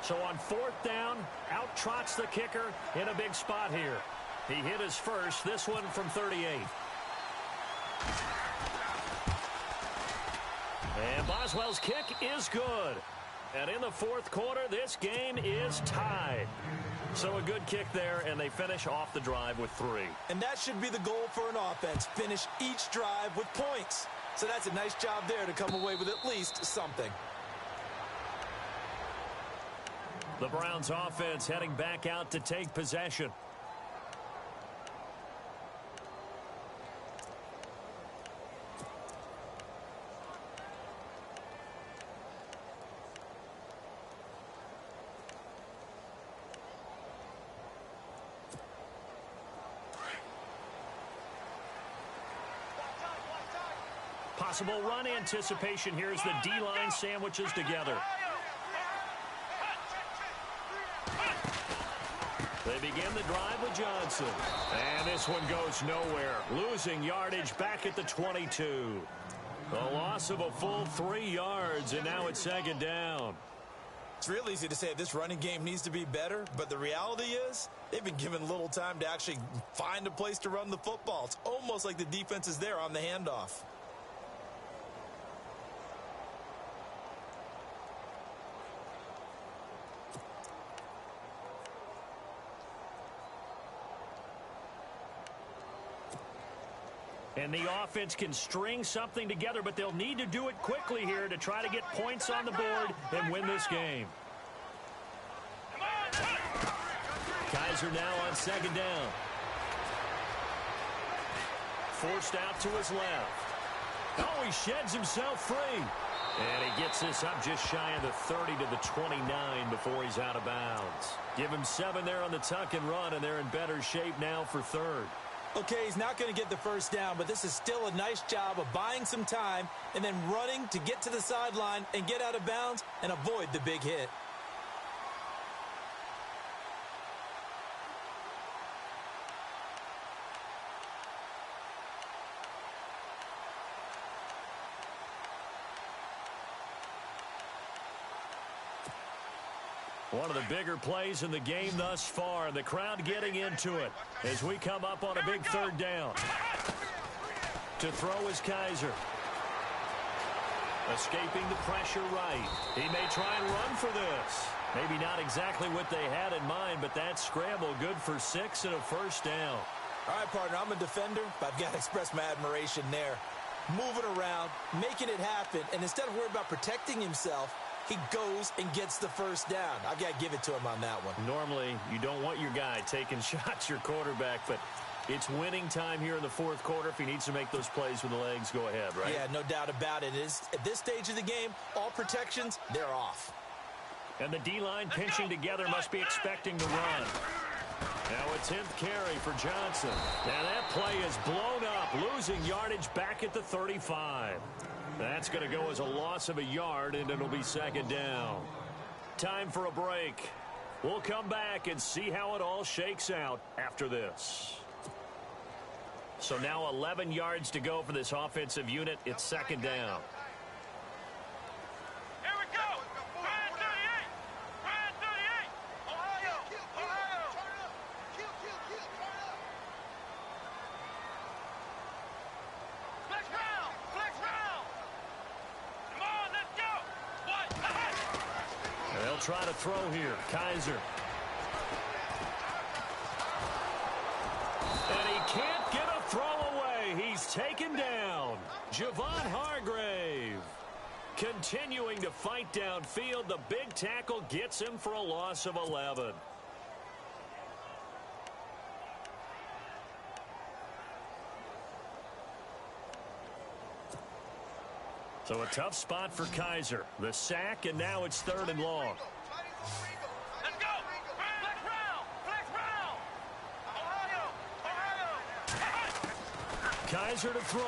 S8: So on 4th down, out trots the kicker in a big spot here. He hit his first, this one from 38. And Boswell's kick is good. And in the 4th quarter, this game is tied. So a good kick there, and they finish off the drive with 3.
S9: And that should be the goal for an offense, finish each drive with points. So that's a nice job there to come away with at least something.
S8: The Browns offense heading back out to take possession. Possible run anticipation here as the D-line sandwiches together. They begin the drive with Johnson. And this one goes nowhere. Losing yardage back at the 22. A loss of a full 3 yards, and now it's 2nd down.
S9: It's real easy to say this running game needs to be better, but the reality is they've been given little time to actually find a place to run the football. It's almost like the defense is there on the handoff.
S8: And the offense can string something together, but they'll need to do it quickly here to try to get points on the board and win this game. Kaiser now on 2nd down. Forced out to his left. Oh, he sheds himself free. And he gets this up just shy of the 30 to the 29 before he's out of bounds. Give him 7 there on the tuck and run, and they're in better shape now for 3rd.
S9: Okay, he's not going to get the 1st down, but this is still a nice job of buying some time and then running to get to the sideline and get out of bounds and avoid the big hit.
S8: One of the bigger plays in the game thus far, and the crowd getting into it as we come up on a big 3rd down. To throw is Kaiser. Escaping the pressure right. He may try and run for this. Maybe not exactly what they had in mind, but that scramble good for 6 and a first down.
S9: All right, partner, I'm a defender, but I've got to express my admiration there. Moving around, making it happen, and instead of worrying about protecting himself, he goes and gets the first down. I've got to give it to him on that one.
S8: Normally, you don't want your guy taking shots, your quarterback, but it's winning time here in the fourth quarter. If he needs to make those plays with the legs, go ahead, right?
S9: Yeah, no doubt about it. At this stage of the game, all protections, they're off.
S8: And the D-line pinching together must be expecting to run. Now a 10th carry for Johnson. And that play is blown up, losing yardage back at the 35. That's going to go as a loss of a yard, and it'll be second down. Time for a break. We'll come back and see how it all shakes out after this. So now 11 yards to go for this offensive unit. It's second down.
S10: Here we go. Brand 38. Brand 38. Ohio. Ohio. Flex round. Flex round. Come on, let's go. What?
S8: They'll try to throw here. Kaiser. And he can't get a throw away. He's taken down. Javon Hargrave continuing to fight downfield. The big tackle gets him for a loss of 11. So a tough spot for Kaiser. The sack, and now it's 3rd and long.
S10: Let's go. Flex round. Flex round. Ohio. Ohio.
S8: Kaiser to throw.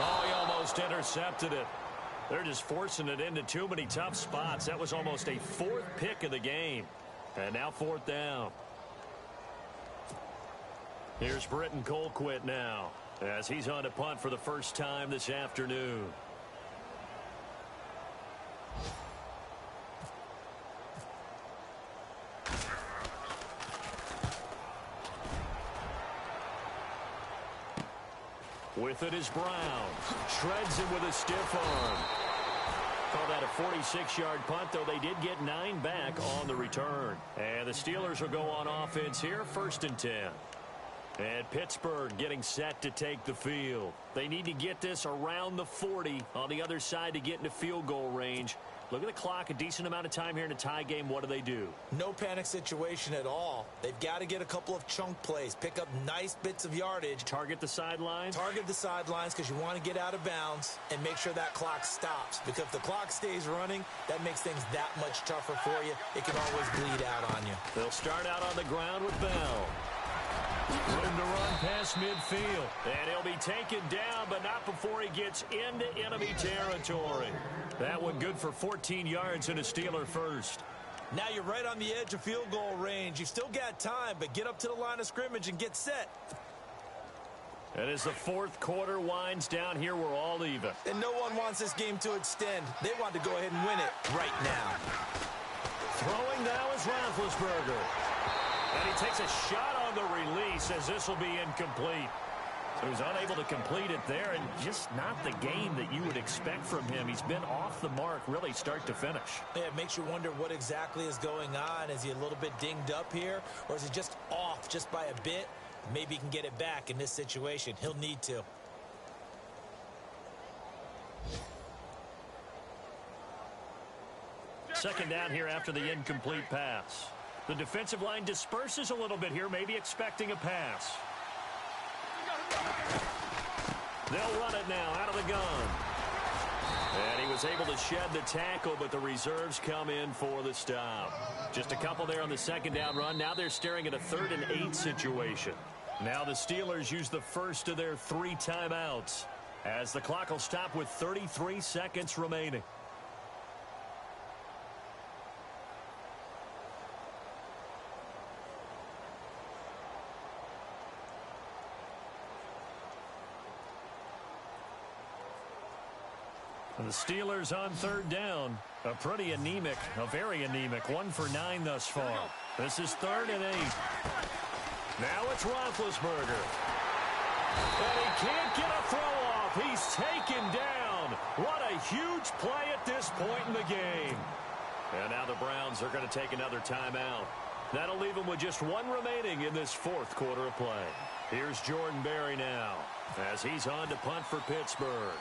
S8: Oh, he almost intercepted it. They're just forcing it into too many tough spots. That was almost a 4th pick of the game. And now 4th down. Here's Britton Colquitt now, as he's on to punt for the first time this afternoon. With it is Brown. Shreds him with a stiff arm. Call that a 46-yard punt, though they did get 9 back on the return. And the Steelers will go on offense here, 1st and 10. And Pittsburgh getting set to take the field. They need to get this around the 40 on the other side to get into field goal range. Look at the clock, a decent amount of time here in a tie game. What do?
S9: No panic situation at all. They've got to get a couple of chunk plays, pick up nice bits of yardage.
S8: Target the sidelines?
S9: Target the sidelines because you want to get out of bounds and make sure that clock stops. Because if the clock stays running, that makes things that much tougher for you. It can always bleed out on you.
S8: They'll start out on the ground with Bell. Room to run past midfield. And he'll be taken down, but not before he gets into enemy territory. That one good for 14 yards and a Steeler first.
S9: Now you're right on the edge of field goal range. You've still got time, but get up to the line of scrimmage and get set.
S8: And as the 4th quarter winds down here, we're all even.
S9: And no one wants this game to extend. They want to go ahead and win it right now.
S8: Throwing now is Roethlisberger. And he takes a shot on the release as this will be incomplete. So he's unable to complete it there, and just not the game that you would expect from him. He's been off the mark really start to finish.
S9: Yeah, it makes you wonder what exactly is going on. Is he a little bit dinged up here, or is he just off just by a bit? Maybe he can get it back in this situation. He'll need to.
S8: Second down here after the incomplete pass. The defensive line disperses a little bit here, maybe expecting a pass. They'll run it now out of the gun. And he was able to shed the tackle, but the reserves come in for the stop. Just a couple there on the second down run. Now they're staring at a 3rd and 8 situation. Now the Steelers use the first of their 3 timeouts, as the clock will stop with 33 seconds remaining. The Steelers on 3rd down. A pretty anemic, a very anemic 1 for 9 thus far. This is 3rd and 8. Now it's Roethlisberger. And he can't get a throw off. He's taken down. What a huge play at this point in the game. And now the Browns are going to take another timeout. That'll leave them with just one remaining in this fourth quarter of play. Here's Jordan Berry now as he's on to punt for Pittsburgh.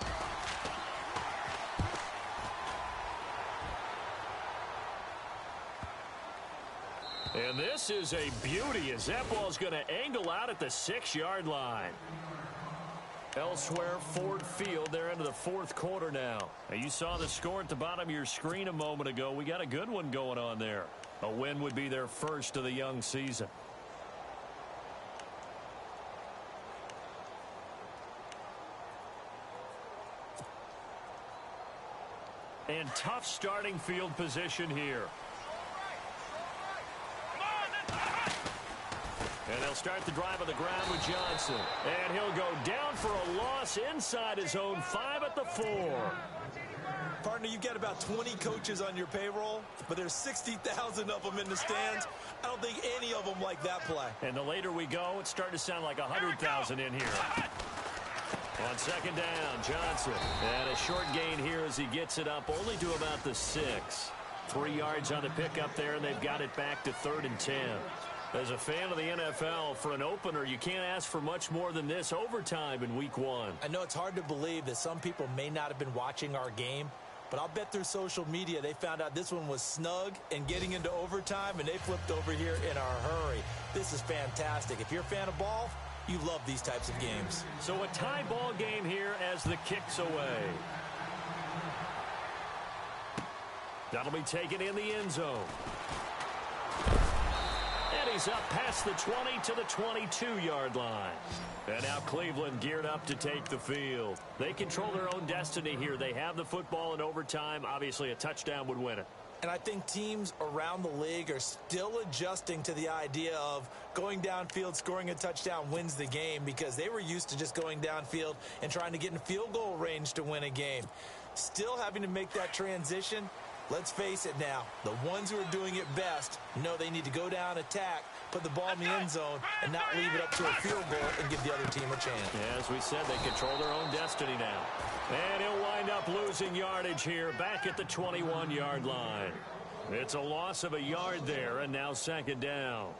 S8: And this is a beauty as that ball's going to angle out at the 6-yard line. Elsewhere, Ford Field, they're into the fourth quarter now. And you saw the score at the bottom of your screen a moment ago. We got a good one going on there. A win would be their first of the young season. And tough starting field position here. And they'll start the drive on the ground with Johnson. And he'll go down for a loss inside his own 5 at the 4.
S9: Partner, you've got about 20 coaches on your payroll, but there's 60,000 of them in the stands. I don't think any of them like that play.
S8: And the later we go, it's starting to sound like 100,000 in here. On second down, Johnson. And a short gain here as he gets it up only to about the 6. 3 yards on the pickup there, and they've got it back to 3rd and 10. As a fan of the NFL, for an opener, you can't ask for much more than this overtime in week 1.
S9: I know it's hard to believe that some people may not have been watching our game, but I'll bet through social media they found out this one was snug and getting into overtime, and they flipped over here in a hurry. This is fantastic. If you're a fan of ball, you love these types of games.
S8: So a tie ball game here as the kick's away. That'll be taken in the end zone. And he's up past the 20 to the 22-yard line. And now Cleveland geared up to take the field. They control their own destiny here. They have the football in overtime. Obviously, a touchdown would win it.
S9: And I think teams around the league are still adjusting to the idea of going downfield, scoring a touchdown wins the game, because they were used to just going downfield and trying to get in field goal range to win a game. Still having to make that transition. Let's face it now, the ones who are doing it best know they need to go down, attack, put the ball in the end zone, and not leave it up to a field goal and give the other team a chance.
S8: Yeah, as we said, they control their own destiny now. And he'll wind up losing yardage here back at the 21-yard line. It's a loss of a yard there, and now second down.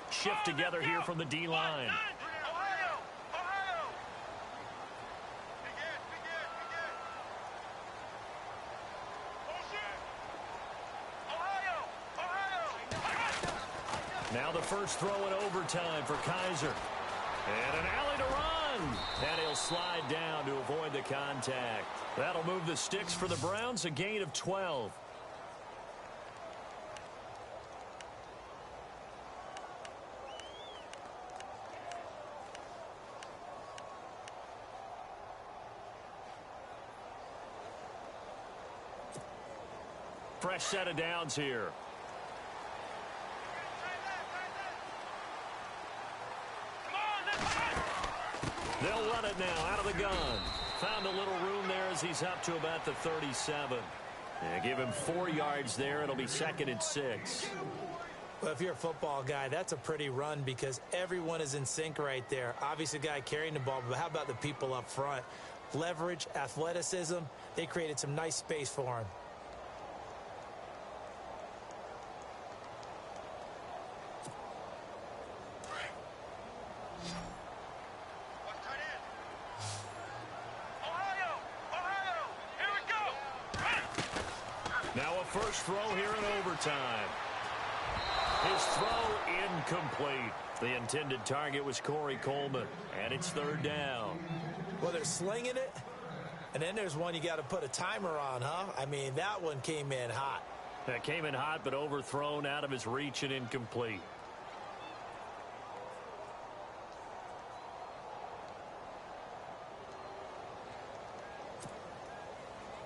S8: Shift together here from the D-line. Now the first throw in overtime for Kaiser. And an alley to run. And he'll slide down to avoid the contact. That'll move the sticks for the Browns, a gain of 12. Fresh set of downs here. They'll run it now out of the gun. Found a little room there as he's up to about the 37. And give him 4 yards there. It'll be 2nd and 6.
S9: Well, if you're a football guy, that's a pretty run because everyone is in sync right there. Obviously, the guy carrying the ball, but how about the people up front? Leverage, athleticism, they created some nice space for him.
S8: Now a first throw here in overtime. His throw incomplete. The intended target was Corey Coleman, and it's 3rd down.
S9: Well, they're slinging it, and then there's one you got to put a timer on, huh? I mean, that one came in hot.
S8: That came in hot, but overthrown out of his reach and incomplete.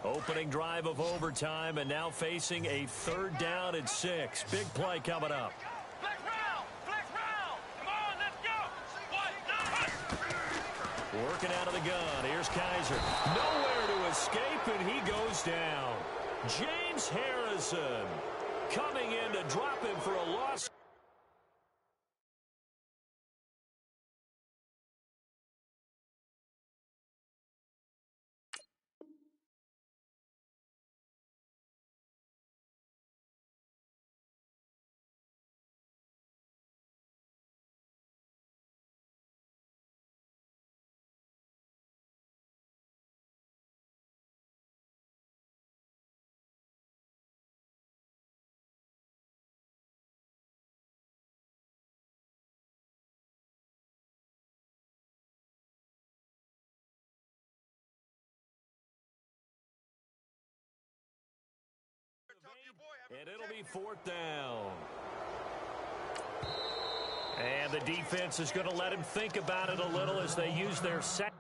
S8: Opening drive of overtime, and now facing a 3rd down and 6. Big play coming up.
S10: Flex round! Flex round!
S8: Working out of the gun. Here's Kaiser. Nowhere to escape, and he goes down. James Harrison coming in to drop him for a loss. And it'll be fourth down. And the defense is going to let him think about it a little as they use their set.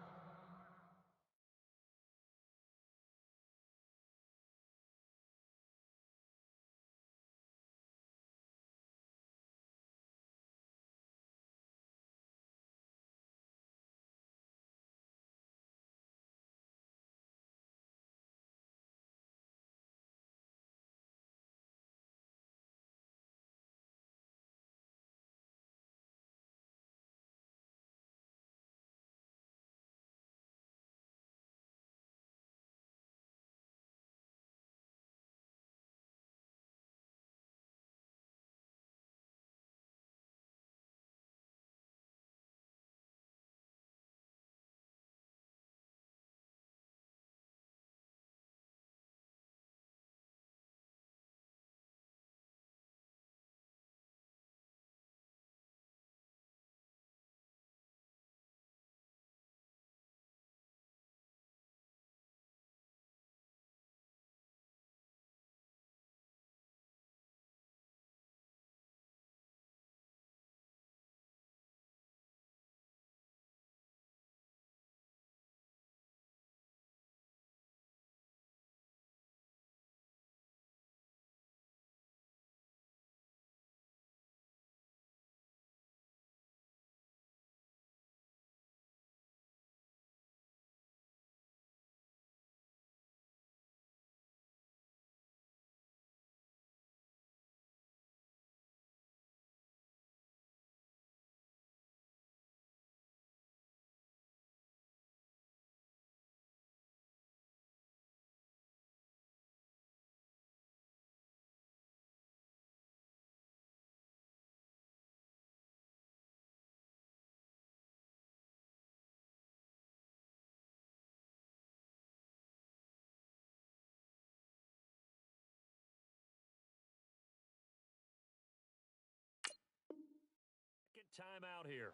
S8: Time out here.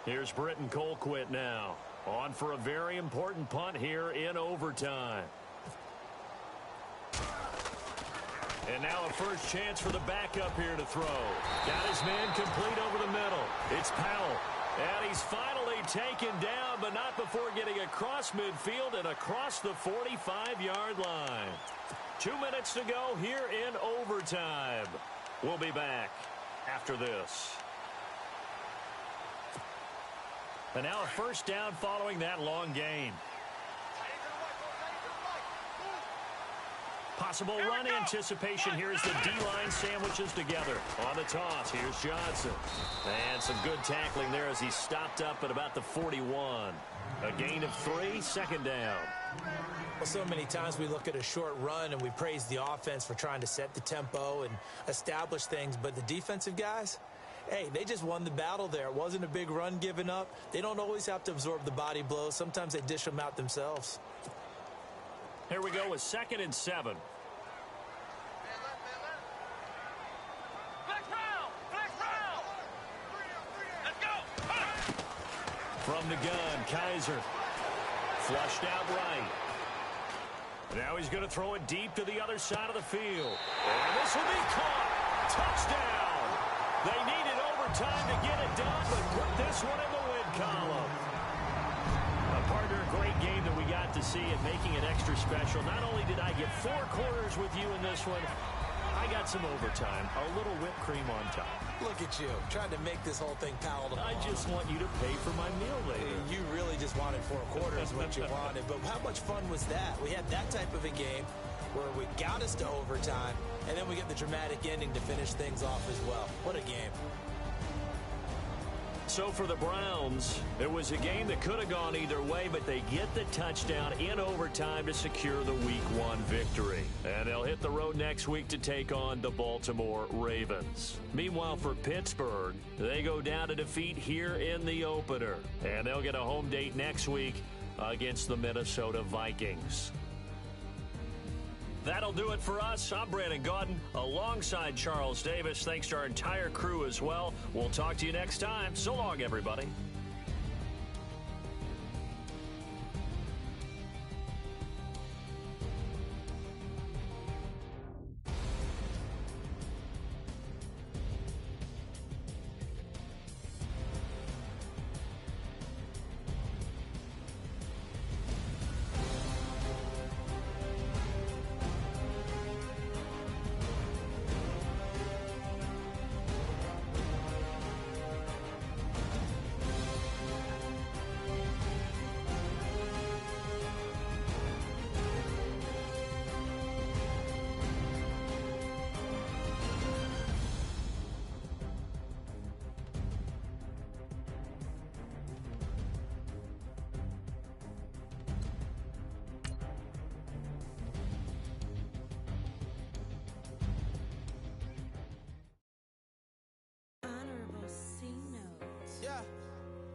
S8: Here's Britton Colquitt now. On for a very important punt here in overtime. And now a first chance for the backup here to throw. Got his man complete over the middle. It's Powell. And he's finally taken down, but not before getting across midfield and across the 45-yard line. 2 minutes to go here in overtime. We'll be back after this. And now a first down following that long gain. Possible run anticipation here as the D-line sandwiches together. On the toss, here's Johnson. And some good tackling there as he stopped up at about the 41. A gain of 3, second down.
S9: Well, so many times we look at a short run and we praise the offense for trying to set the tempo and establish things, but the defensive guys, hey, they just won the battle there. It wasn't a big run given up. They don't always have to absorb the body blows. Sometimes they dish them out themselves.
S8: Here we go with 2nd and 7. From the gun, Kaiser. Flushed out right. Now he's going to throw it deep to the other side of the field. And this will be caught. Touchdown. They needed overtime to get it done, but put this one in the win column. A Partner, great game that we got to see and making it extra special. Not only did I get 4 quarters with you in this one, I got some overtime, a little whipped cream on top.
S9: Look at you, trying to make this whole thing palatable.
S8: I just want you to pay for my meal later.
S9: You really just wanted 4 quarters, what you wanted. But how much fun was that? We had that type of a game where we got us to overtime, and then we get the dramatic ending to finish things off as well. What a game.
S8: So for the Browns, it was a game that could have gone either way, but they get the touchdown in overtime to secure the Week 1 victory. And they'll hit the road next week to take on the Baltimore Ravens. Meanwhile, for Pittsburgh, they go down to defeat here in the opener. And they'll get a home date next week against the Minnesota Vikings. That'll do it for us. I'm Brandon Gaudin alongside Charles Davis. Thanks to our entire crew as well. We'll talk to you next time. So long, everybody.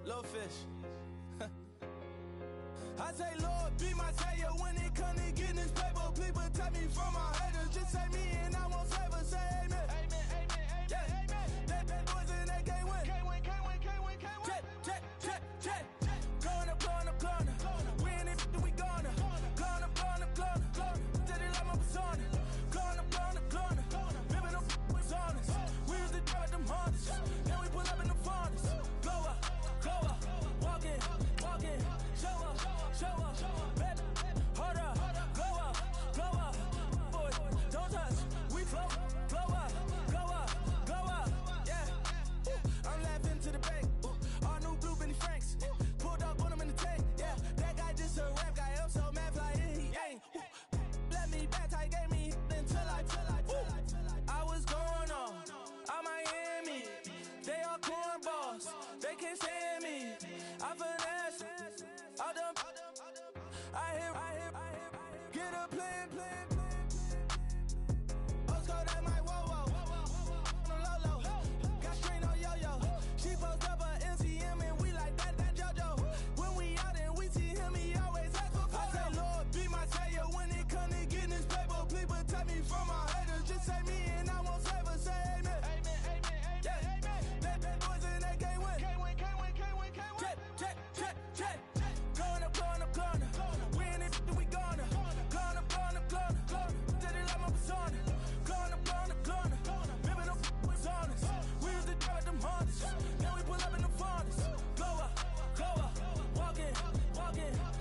S4: Little fish. I say, Lord, be my savior when it comes to getting this paper. Please protect me from my haters. Just say me and I won't save her. Say amen. Amen, amen, amen, yeah. Amen. That boys in that can't win. Can't win, can't win, can't win, can't win. Check. Going up. We in it, we gonna. Going up. Did it like my persona. Going up. Ripping up was honest. We used to drive them Hondas. Then we pull up in the Fondas. Go up. Walk in. Show up. Baby, hold up. Go up. Boy, don't touch. We float. Blow up. Yeah. I'm laughing to the bank. All new blue Benny Franks. Pulled up on him in the tank. Yeah. That guy just a rap guy. I'm so mad fly in. He ain't. Let me back. I gave me until I. I was going on. I'm Miami. They all cornballs. They can't stand me. I finesse. I done. I hear. Get a plan. Oscar, that might whoa. Low. Got strain on yo-yo. She post up a MCM and we like that JoJo. When we out and we see him, he always ask for photo. I say, Lord, be my savior when it comes to getting this paper. Please protect me from my haters. Just say me and I won't save her. Say amen. Amen. Yeah. That boys in that can't win. Can't win. Check. Going up. We in it, we gonna. Going up. Did it like my persona. Going up. Ripping up was honest. We used to drive them Hondas. Then we pull up in the Fondas. Go up. Walk in.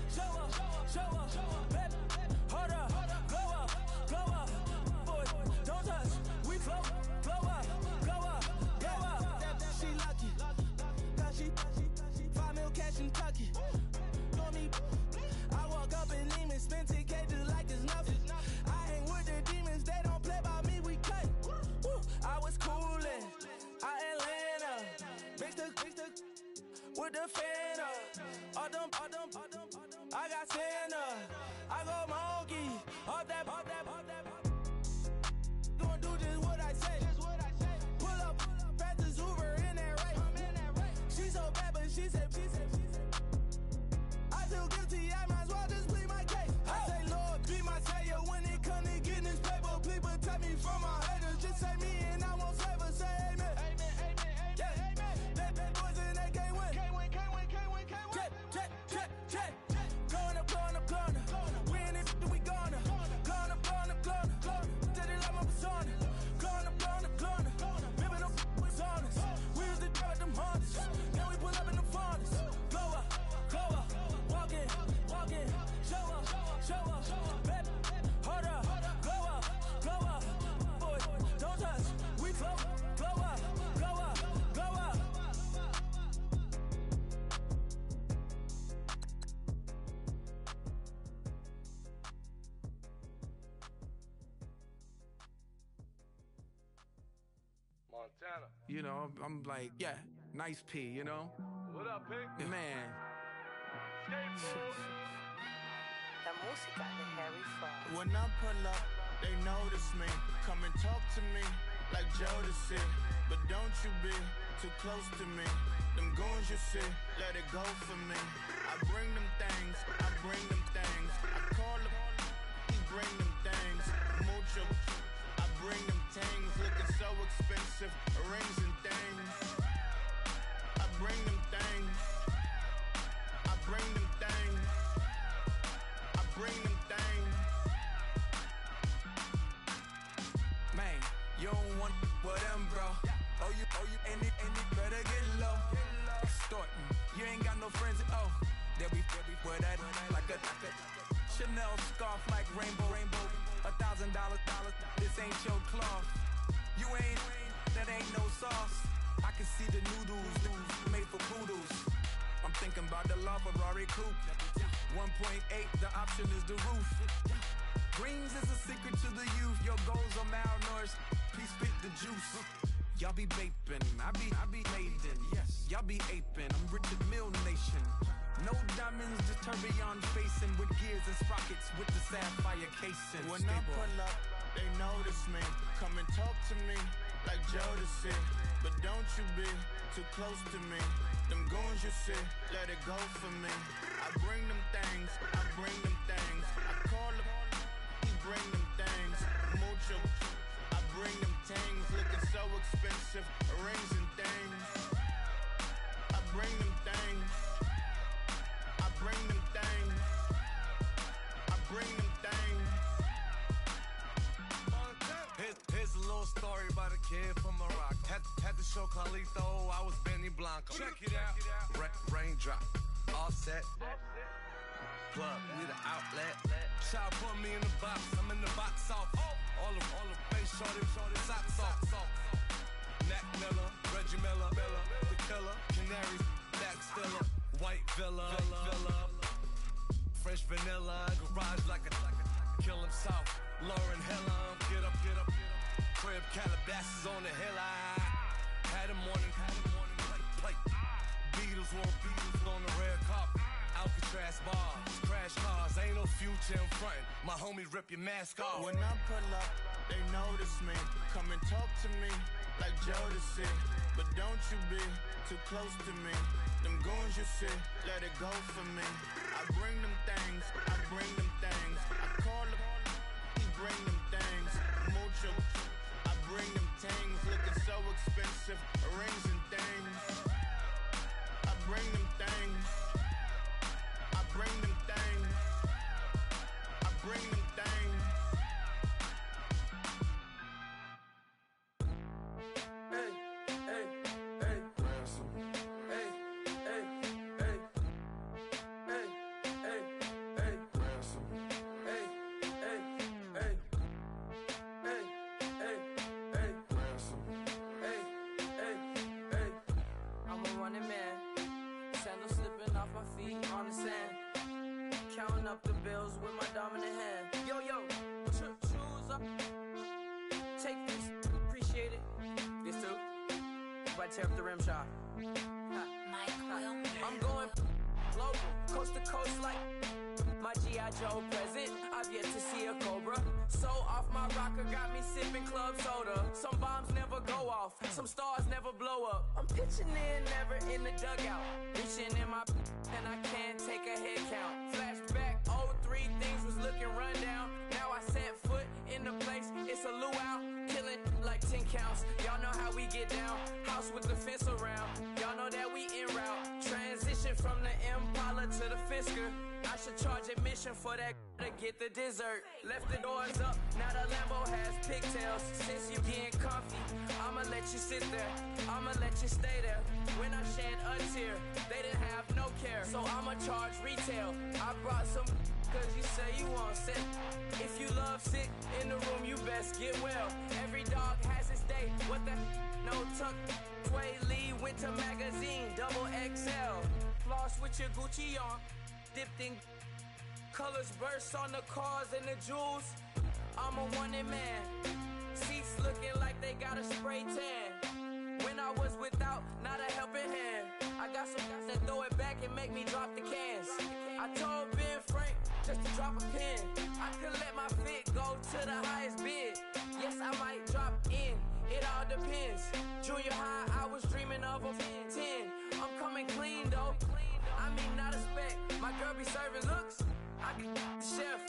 S4: Show up. Baby, hold up. Go up. Boy, don't touch. We float. Blow up. She lucky. Cause she 5 mil cash in Tucky. For me, I walk up in Lehman, spend 10K just like it's nothing. I hang with the demons, they don't play by me, we cut. I was coolin', Atlanta, mixed with the fan up. All them, I got Santa, I go monkey, all that. Gonna do just what I say. Pull up, fastest Uber in that race. She so bad, but she said. I feel guilty, I might as well just plead my case. I say, Lord, be my savior when it comes to getting this paper. Please protect me from my haters. Just say me and I won't save her. Say amen. Amen. Yeah. That boys in that can't win. Can't win. Check. Going up. We in it, we gonna. Going up.
S11: You know, I'm like, yeah, nice P, you know?
S3: What up, Pink?
S11: Man.
S5: La música de Harry Frost.
S6: When I pull up, they notice me. Come and talk to me like Jodeci. But don't you be too close to me. Them goons you see, let it go for me. I bring them things, I bring them things. I call them, he bring them things. Mucho, I bring them things. Looking so expensive, rings and things. I bring them things. I bring them things. I bring them things.
S9: Man, you don't want with them, bro. Oh, you, and it better get low. Extorting, you ain't got no friends. Oh, they'll be with that like a Chanel scarf like rainbow. $1,000, this ain't your cloth. You ain't, that ain't no sauce. I can see the noodles made for poodles. I'm thinking about the LaFerrari coupe. 1.8, the option is the roof. Greens is a secret to the youth. Your goals are malnourished. Please spit the juice. Y'all be vaping, I be laden. Yes, y'all be aping. I'm Richard Mill Nation. No diamonds, just tourbillon facing with gears and sprockets with the sapphire casing.
S6: When I pull up, they notice me. Come and talk to me like Jodeci. But don't you be too close to me. Them goons you see, let it go for me. I bring them things, I bring them things. I call them, he bring them things. Mucho, I bring them things. Looking so expensive, rings and things. I bring them things. I bring them things. I bring them things.
S3: Here's a little story about a kid from Morocco. Had to show Carlito I was Benny Blanco. Check it out. Raindrop, offset. Plug, need an outlet. Child put me in the box. I'm in the box off. All the face shorty, socks off. Mac Miller, Reggie Miller, the killer, Canaries, back stiller, white villa, fresh vanilla, garage like a kill himself. Lauren Hiller, get up, crib Calabasas on the hill. I had him morning, plate. Beatles on the red carpet. Alcatraz bars, crash cars, ain't no future in front. My homies rip your mask off.
S6: When I pull up, they notice me. Come and talk to me like Jodeci. But don't you be too close to me. Them goons you see, let it go for me. I bring them things, I bring them things. I call them, he bring them things. Mucho, I bring them things. Looking so expensive, rings and things. I bring them things. I bring them things. I bring them things.
S12: Hey, hey, hey. Ransom. Hey, hey, hey. Hey, hey, hey. Ransom. Hey, hey, hey. Hey, hey, hey. Ransom. Hey, hey, hey. I'm a running man. Sandals slipping off my feet on the sand. Counting up the bills with my dominant hand. Yo, choose up. Take this, appreciate it. This too. If I tear up the rim shot. I'm going global, coast to coast like my G.I. Joe present. I've yet to see a Cobra. So off my rocker got me sipping club soda. Some bombs never go off, some stars never blow up. I'm pitching in, never in the dugout. Reaching in my and I can't take a head count. Flashback, 03, things was looking run down. Now I set foot in the place, it's a luau. Killing like 10 counts, y'all know how we get down. House with the fence around, y'all know that we en route. Transition from the Impala to the Fisker. I should charge admission for that to get the dessert. Left the doors up, now the Lambo has pigtails. Since you getting comfy, I'ma let you sit there, I'ma let you stay there. When I shed a tear, they didn't have no care. So I'ma charge retail. I brought some cause you say you want sick. If you love sick in the room, you best get well. Every dog has its day, what the no tuck. Tway Lee Winter Magazine, double XL. Floss with your Gucci on, dipped in colors burst on the cars and the jewels. I'm a wanted man. Seats looking like they got a spray tan. I was without, not a helping hand. I got some guys that throw it back and make me drop the cans. I told Ben Frank just to drop a pin. I could let my fit go to the highest bid. Yes, I might drop in, it all depends. Junior high, I was dreaming of a 10. I'm coming clean though, I mean not a spec. My girl be serving looks, I be the chef.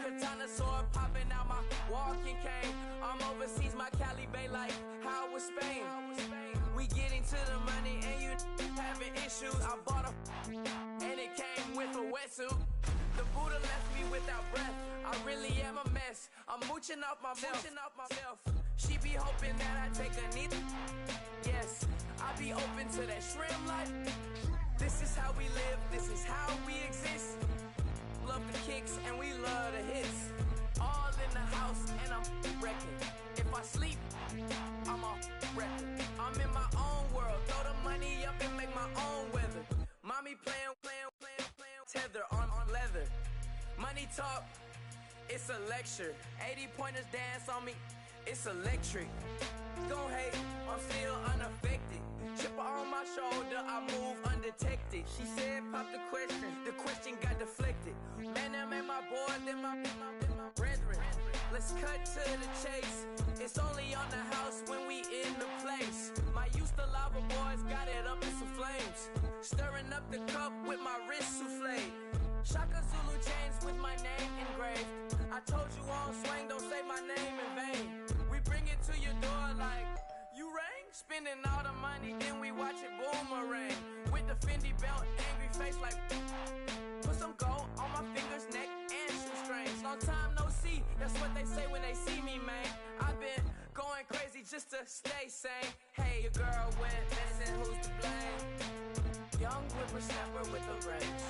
S12: Katana sword popping out my walking cane. I'm overseas, my Cali Bay like how was Spain. We getting to the money and you having issues. I bought a and it came with a wetsuit. The Buddha left me without breath. I really am a mess. I'm mooching off myself. She be hoping that I take a knee. Yes, I be open to that shrimp life. This is how we live. This is how we exist. Love the kicks and we love the hits. All in the house and I'm wrecking. If I sleep, I'm a wrecking. I'm in my own world. Throw the money up and make my own weather. Mommy playing tether on leather. Money talk, it's a lecture. 80 pointers dance on me, it's electric. Don't hate, I'm still unaffected. Chipper on my shoulder, I move undetected. She said pop the question got deflected. Man, that made my boy, then my brethren. Let's cut to the chase. It's only on the house when we in the place. My used to lava boys got it up in some flames. Stirring up the cup with my wrist souffle. Shaka Zulu chains with my name engraved. I told you on swing, don't say my name in vain. We bring it to your door like, you rang? Spending all the money, then we watch it boomerang. With the Fendi belt, angry face like, put some gold on my fingers, neck, and shoestrings. Long time no see, that's what they say when they see me, man. I've been going crazy just to stay sane. Hey, your girl went missing, who's to blame? Young whippersnapper with the rage.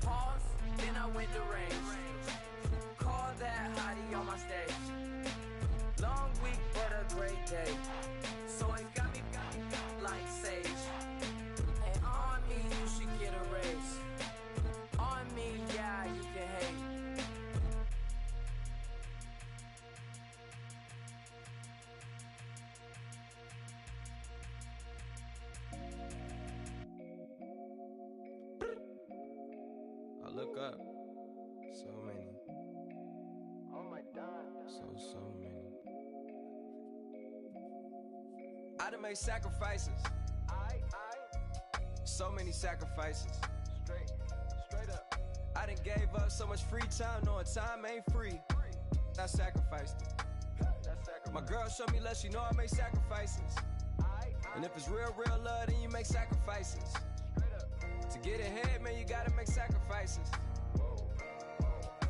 S12: Pause, then I went to range. Call that hottie on my stage. Long week, but a great day. So it got me like sage. And on me, you should get a raise. On me, yeah, you can hate.
S13: I look up, so many.
S12: Oh my God.
S13: So many. I done made sacrifices. So many sacrifices. Straight up. I done gave up so much free time, knowing time ain't free. I sacrificed it. My girl showed me love, she know I make sacrifices. And if it's real love, then you make sacrifices. To get ahead, man, you gotta make sacrifices.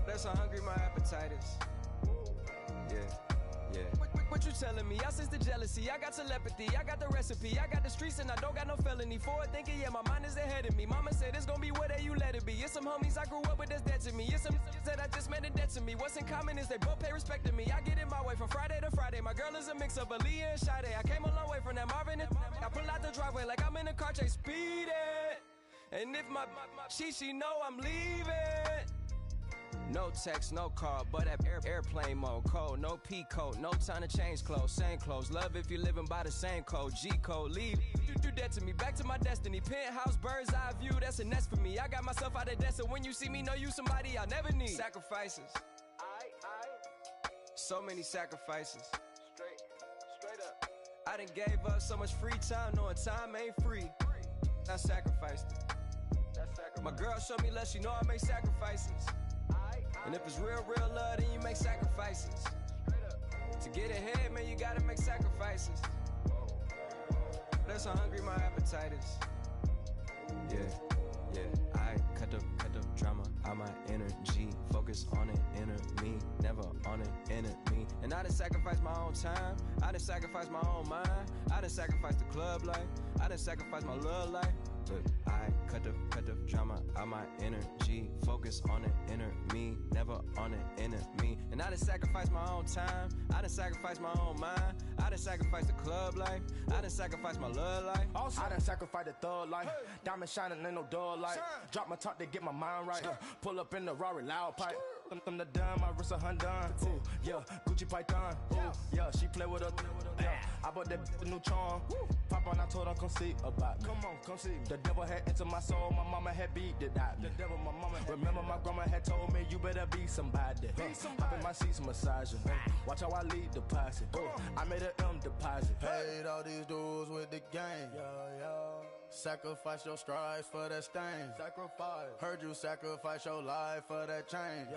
S13: That's how hungry my appetite is. Yeah. What you telling me? I sense the jealousy, I got telepathy, I got the recipe, I got the streets and I don't got no felony. Forward thinking, yeah, my mind is ahead of me. Mama said it's gonna be whatever you let it be. It's some homies I grew up with that's dead to me. It's some that I just met in debt to me. What's in common is they both pay respect to me. I get in my way from Friday to Friday. My girl is a mix of Aaliyah and Sade. I came a long way from that Marvin and I pull out the driveway like I'm in a car chase speeding. And if my she know I'm leaving. No text, no call, but at airplane mode. Code, no P code, no time to change clothes. Same clothes, love if you're living by the same code. G code, leave, do that to me. Back to my destiny. Penthouse, bird's eye view, that's a nest for me. I got myself out of debt, so when you see me, know you somebody I'll never need. Sacrifices. So many sacrifices. Straight up. I done gave up so much free time, knowing time ain't free. I sacrificed it. My girl showed me love, she know I make sacrifices. And if it's real love, then you make sacrifices. To get ahead, man, you gotta make sacrifices. That's how hungry my appetite is. Yeah. I cut the drama out my energy. Focus on it, inner me, never on it, enemy. And I done sacrificed my own time. I done sacrificed my own mind. I done sacrificed the club life. I done sacrificed my love life. But I cut the drama out my energy. Focus on it, inner me, never on it, enemy. And I done sacrificed my own time. I done sacrificed my own mind. I done sacrificed the club life. I done sacrificed my love life.
S14: Also, I done sacrificed the thug life. Diamond shining, ain't no dull light. Drop my top to get my mind right. Pull up in the Rari loud pipe. Them the dime, my wrist a Hyundai. Ooh, yeah, Gucci Python. Ooh, yeah, she play with her. Yeah, I bought that new charm. Pop on, I told her come see about me. Come on, come see me. The devil had entered my soul, my mama had beat it out. The devil, my mama had remember my grandma had told me, you better be somebody. Hop in my seats, massaging. Watch how I lead the posse. I made an M deposit.
S6: Paid all these dudes with the game. Sacrifice your strides for that stain. Sacrifice. Heard you sacrifice your life for that chain.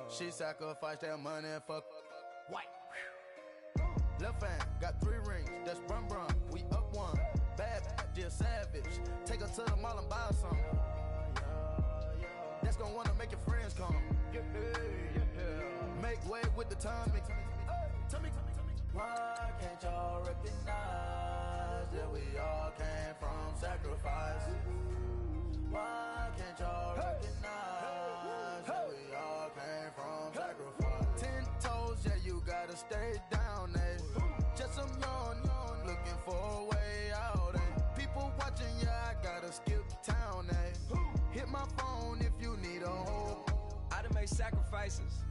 S6: She sacrificed that money for white. Left hand got 3 rings. That's brum brum. We up one. Bad, just savage. Take her to the mall and buy some. That's gonna wanna make your friends come. Make way with the timing. Tell me. Why can't y'all recognize that we all came from sacrifice? Why can't y'all recognize that we all came from sacrifice? 10 toes, yeah, you gotta stay down, eh? Just some yawn, looking for a way out, eh? People watching, yeah, I gotta skip town, eh? Hit my phone if you need a hold.
S13: I done made sacrifices.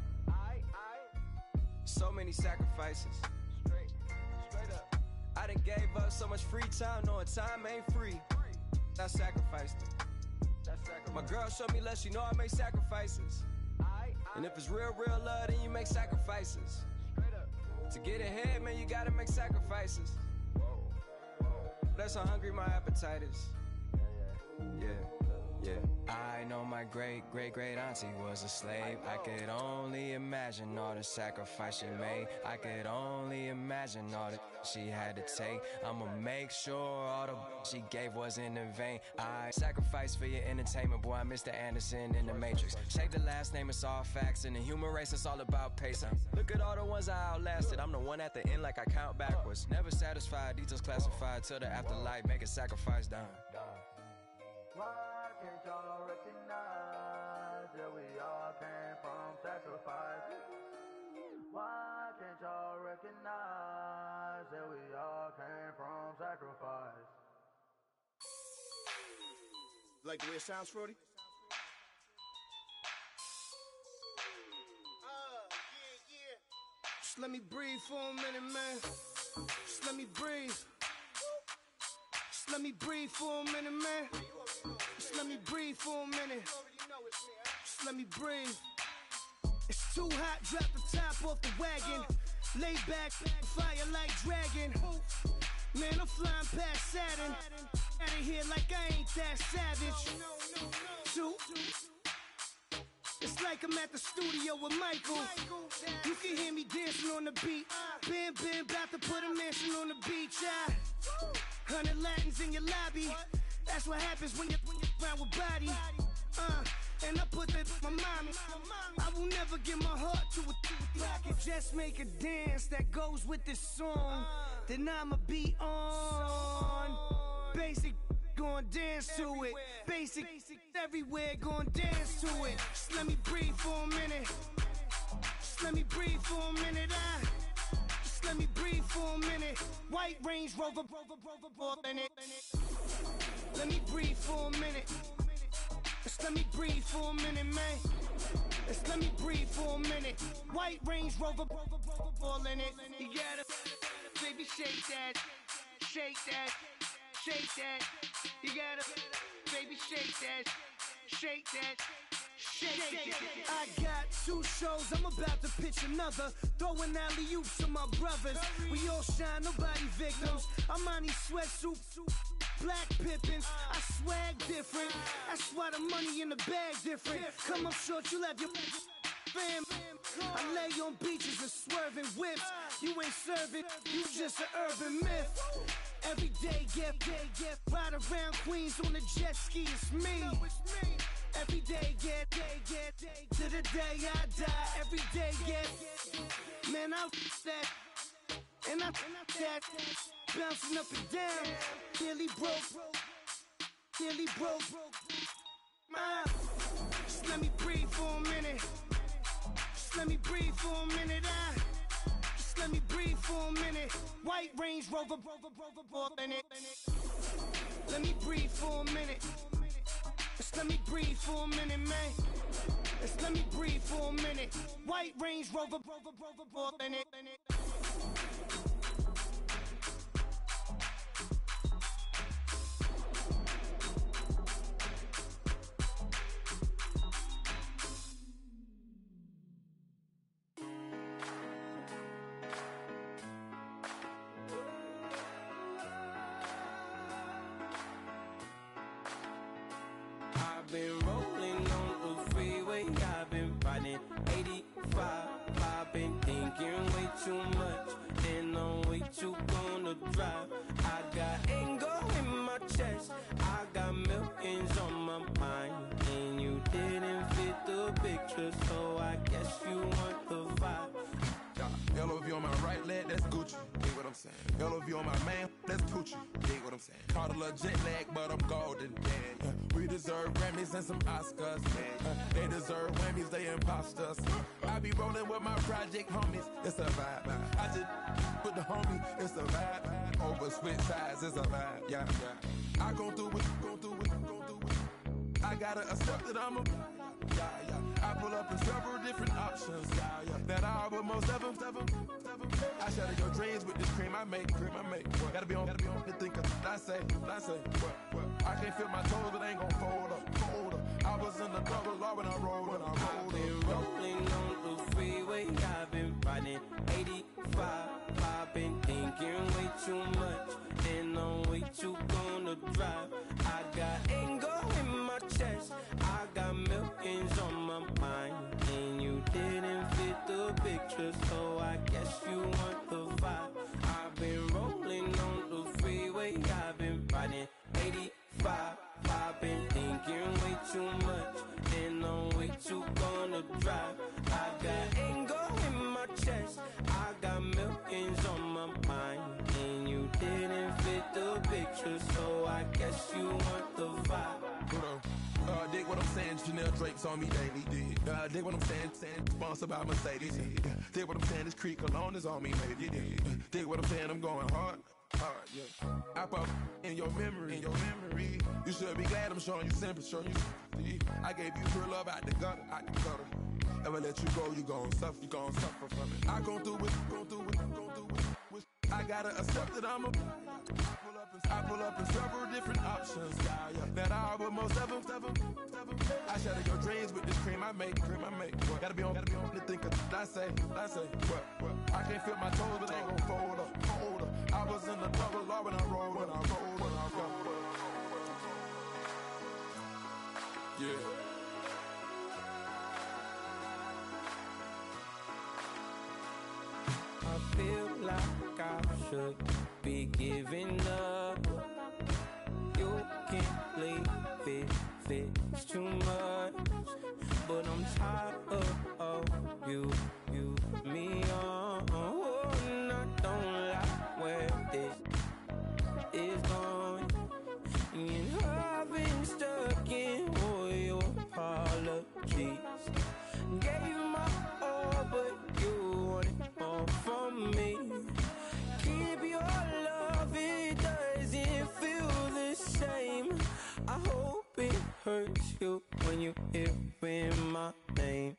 S13: So many sacrifices. Straight up. I done gave up so much free time, knowing time ain't free. I sacrificed it. My girl showed me love, she know I make sacrifices. And if it's real love, then you make sacrifices. To get ahead, man, you gotta make sacrifices. That's how hungry my appetite is. Yeah. I know my great auntie was a slave. I could only imagine all the sacrifice she made. I could only imagine all that she had to take. I'ma make sure all the she gave wasn't in vain. I sacrifice for your entertainment, boy. I'm Mr. Anderson in the Matrix. Shake the last name, it's all facts. In the human race, it's all about pacing. Look at all the ones I outlasted. I'm the one at the end, like I count backwards. Never satisfied, details classified till the afterlife. Make a sacrifice done.
S6: Why can't y'all recognize that we all came from sacrifice? Why can't y'all recognize that we all came from sacrifice?
S7: Like the way it sounds, Frody?
S15: Just let me breathe for a minute, man. Just let me breathe. Just let me breathe for a minute, man. Just let me breathe for a minute. Just let me breathe. It's too hot, drop the top off the wagon. Lay back, fire like dragon. Man, I'm flying past Saturn. Out of here like I ain't that savage. Two. It's like I'm at the studio with Michael. You can hear me dancing on the beat. Bam, about to put a mansion on the beach. 100 Latins in your lobby. That's what happens when you're around with body. And I put that in my mommy. I will never give my heart to a I can just make a dance that goes with this song. Then I'ma be on. Basic, gon' dance to it. Basic, everywhere, gon' dance to it. Just let me breathe for a minute. Just let me breathe for a minute. Just let me breathe for a minute. White Range Rover, in it. Let me breathe for a minute. Just let me breathe for a minute, man. Just let me breathe for a minute. White Range Rover, all in it. You gotta, baby, shake that, shake that, shake that. You gotta, baby, shake that, shake that. Shake. I got 2 shows, I'm about to pitch another. Throwing alley-oops to my brothers. We all shine, nobody victims. I'm on these sweatsuits, black Pippins. I swag different. That's why the money in the bag different. Come up short, you have your fam. I lay on beaches and swerving whips. You ain't serving, you just an urban myth. Every day, get ride around Queens on the jet ski, it's me. Every day, get to the day I die. Every day, get man, I that and I that bouncing up and down. Nearly broke. Just let me breathe for a minute. Just let me breathe for a minute. Just let me breathe for a minute. White Range Rover, in it. Let me breathe for a minute. Just let me breathe for a minute, man. Just let me breathe for a minute. White Range Rover, in it.
S16: I've been rolling on the freeway, I've been riding 85. I've been thinking way too much, and I'm way too gonna drive. I got anger in my chest, I got millions on my mind, and you didn't fit the picture, so I guess you want the vibe.
S17: LOV on my right leg, that's Gucci. Dig what I'm saying? LOV on my man, that's Poochie. Dig what I'm saying? Caught a little jet lag, but I'm golden. Yeah. We deserve Grammys and some Oscars. They deserve Whammies, they imposters. I be rolling with my project homies. It's a vibe. I just with the homie. It's a vibe. Over switch sides, it's a vibe. Yeah. I gon' do it. I gotta accept that I'm a. I pull up in several different options. That I will most ever. I shatter your dreams with this cream I make. Gotta be on the thinker. I say. What? I can't feel my toes, but ain't gon' fold up. I was in the double law when I rolled.
S16: I've been rolling on the freeway, I've been riding 85. I've been thinking way too much, and I'm way too gonna drive. I got anger in my chest, I got millions on my mind, and you didn't fit the picture, so I guess you want the vibe. I've been rolling on the freeway, I've been riding 85. I've been thinking way too much, and I'm way too gonna drive. I got anger in my chest, I got millions on my mind, and you didn't fit the picture, so I guess you want the vibe.
S17: Dig what I'm saying, Chanel drapes on me daily. Dig what I'm saying, sponsored by Mercedes. Dig what I'm saying, this Creek Cologne is on me, maybe. Dig what I'm saying, I'm going hard. Yeah. I pop in your memory. You should be glad I'm showing you sympathy. I gave you pure love out the gutter. Ever let you go, you gon' suffer from it. I gon' do it. I gotta accept that I'm a. I pull up in several different options. That I will most ever. I shatter your dreams with this cream I make. Gotta be on the thinker. I say. What? I can't feel my toes, but ain't gon' fold up. I was in the double law when I rolled. Yeah.
S16: I feel like I should be giving up. You can't leave it, it's too much. But I'm tired of you, me on. And I don't like where this is going. And I've been stuck in all your apologies. Gave my all, but you wanted more from me. Keep your love, it doesn't feel the same. I hope it hurts you when you hear my name.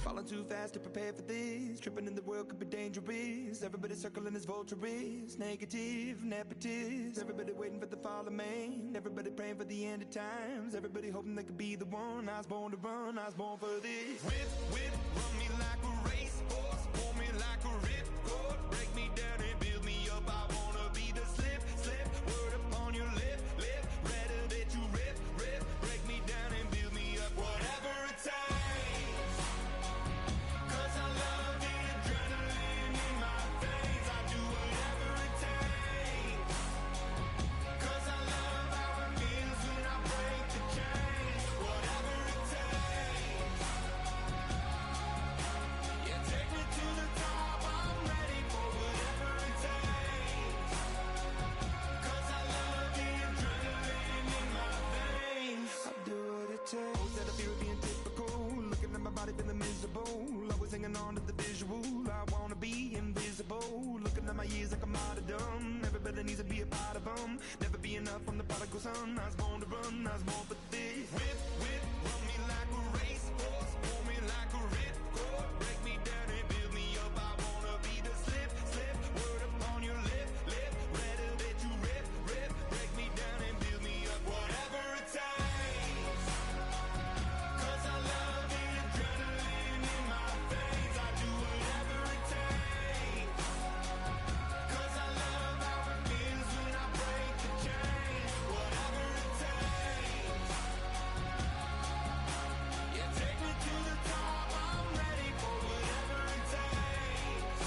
S18: Falling too fast to prepare for this. Tripping in the world could be dangerous. Everybody circling as vultures. Negative, nepotist. Everybody waiting for the fall of man. Everybody praying for the end of times. Everybody hoping they could be the one. I was born to run, I was born for this. Whip, run me like a racehorse. Pull me like a ripcord. Break me down and build me up. I wanna be the slip. Word upon your lip. Rather that you rip. Break me down and build me up. Whatever it takes.
S3: I was born to run, I was born for this. Whip, whip, run me like a racehorse, pull me like a ripcord, break me down and build me up. I wanna be the slip, slip, word upon your lip, lip, rather that you rip, rip, break me down and build me up. Whatever it takes, 'cause I love the adrenaline in my veins. I do whatever it takes, 'cause I love how it feels when I break the chains. Whatever it takes, yeah, take me to the top. I'm ready for whatever it takes,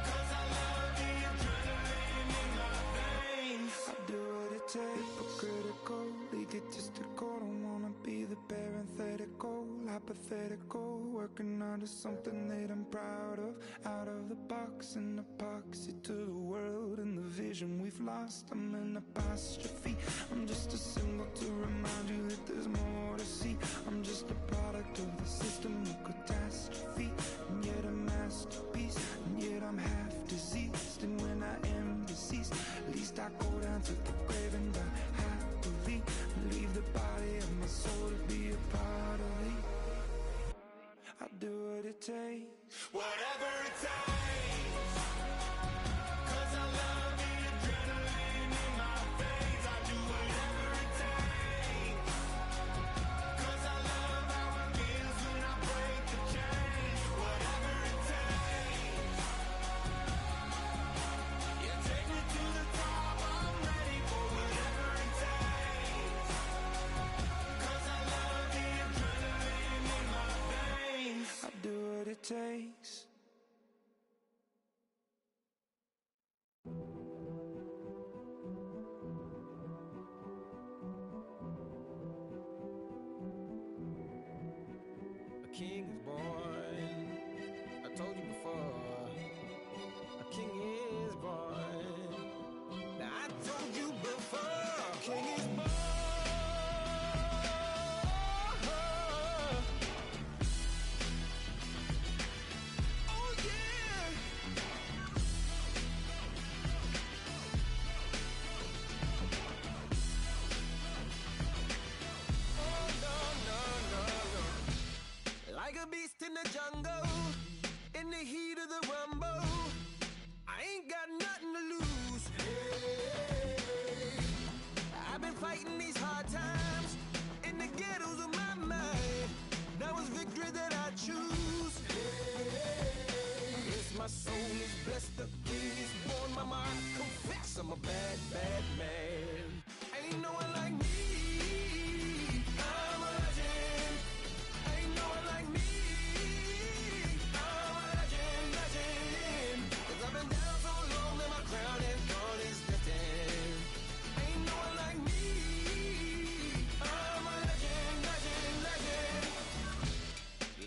S3: 'cause I love the adrenaline in my veins.
S6: I do what it takes, but critical, egotistical. Don't wanna be the parenthetical, hypothetical. Working onto something that I'm proud of. Out of the box, an epoxy to the world and the vision we've lost. I'm an apostrophe. I'm just a symbol to remind you that there's more to see. I'm just a product of the system of catastrophe, and yet a masterpiece, and yet I'm half diseased. And when I am deceased, at least I go down to the grave and die happily, and leave the body of my soul to be a part of me. I do what it takes,
S3: Whatever it takes, 'cause I love the adrenaline in my veins. I do whatever it takes, 'cause I love how it feels when I break the chains. Whatever it takes, yeah, take me to the top. I'm ready for whatever it takes, 'cause I love the adrenaline in my veins.
S6: I do what it takes.
S16: A king is born. I told you before. A king is born. Now I told you before. A king is born. Oh yeah. Oh no no no no. Like a beast in the jungle, in the heat of the rumble, I ain't got nothing to lose. Hey, I've been fighting these hard times in the ghettos of my mind. Now it's victory that I choose. Hey, yes, my soul is blessed, the king is born. Mama, I confess I'm a bad, bad man. Ain't no one like me. I'm a legend. Ain't no one like me. I'm a legend, legend. 'Cause I've been down so long that my crown and throne is destined. Ain't no one like me. I'm a legend, legend, legend.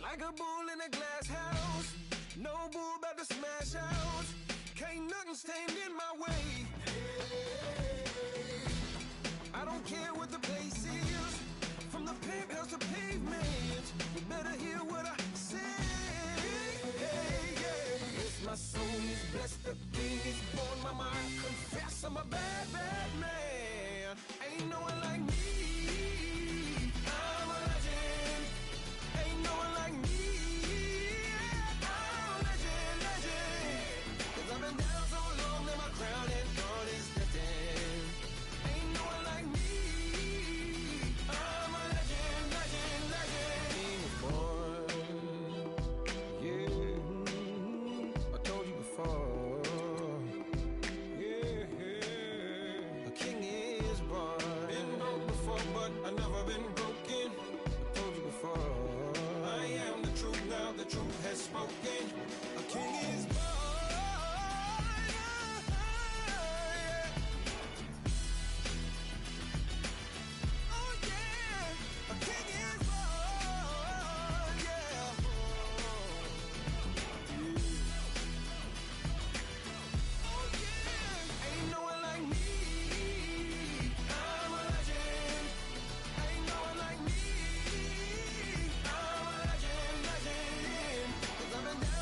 S16: Like a bull in a glass house, no bull about to smash out. Can't nothing stand in my way. I don't care what the place is, from the penthouse to pavement. You better hear what I say. Hey, yeah. Yes, my soul is blessed, the king is born. Mama, I confess I'm a bad, bad man. Ain't no one like me. I'm a legend. Ain't no one like me. I'm a legend, legend. 'Cause I've been down so long that my crown and throne is destined. Ain't no one like me. I'm a legend, legend, legend. King is born. Yeah, I told you before. Yeah, a king is born. Been broke before, but I never been broken. I told you before. I am the truth now. The truth has spoken. A king is born. Oh yeah, a king is born. Yeah. Oh yeah, ain't no one like me. I'm a legend. Ain't no one like me. I'm a legend, legend. 'Cause I've been down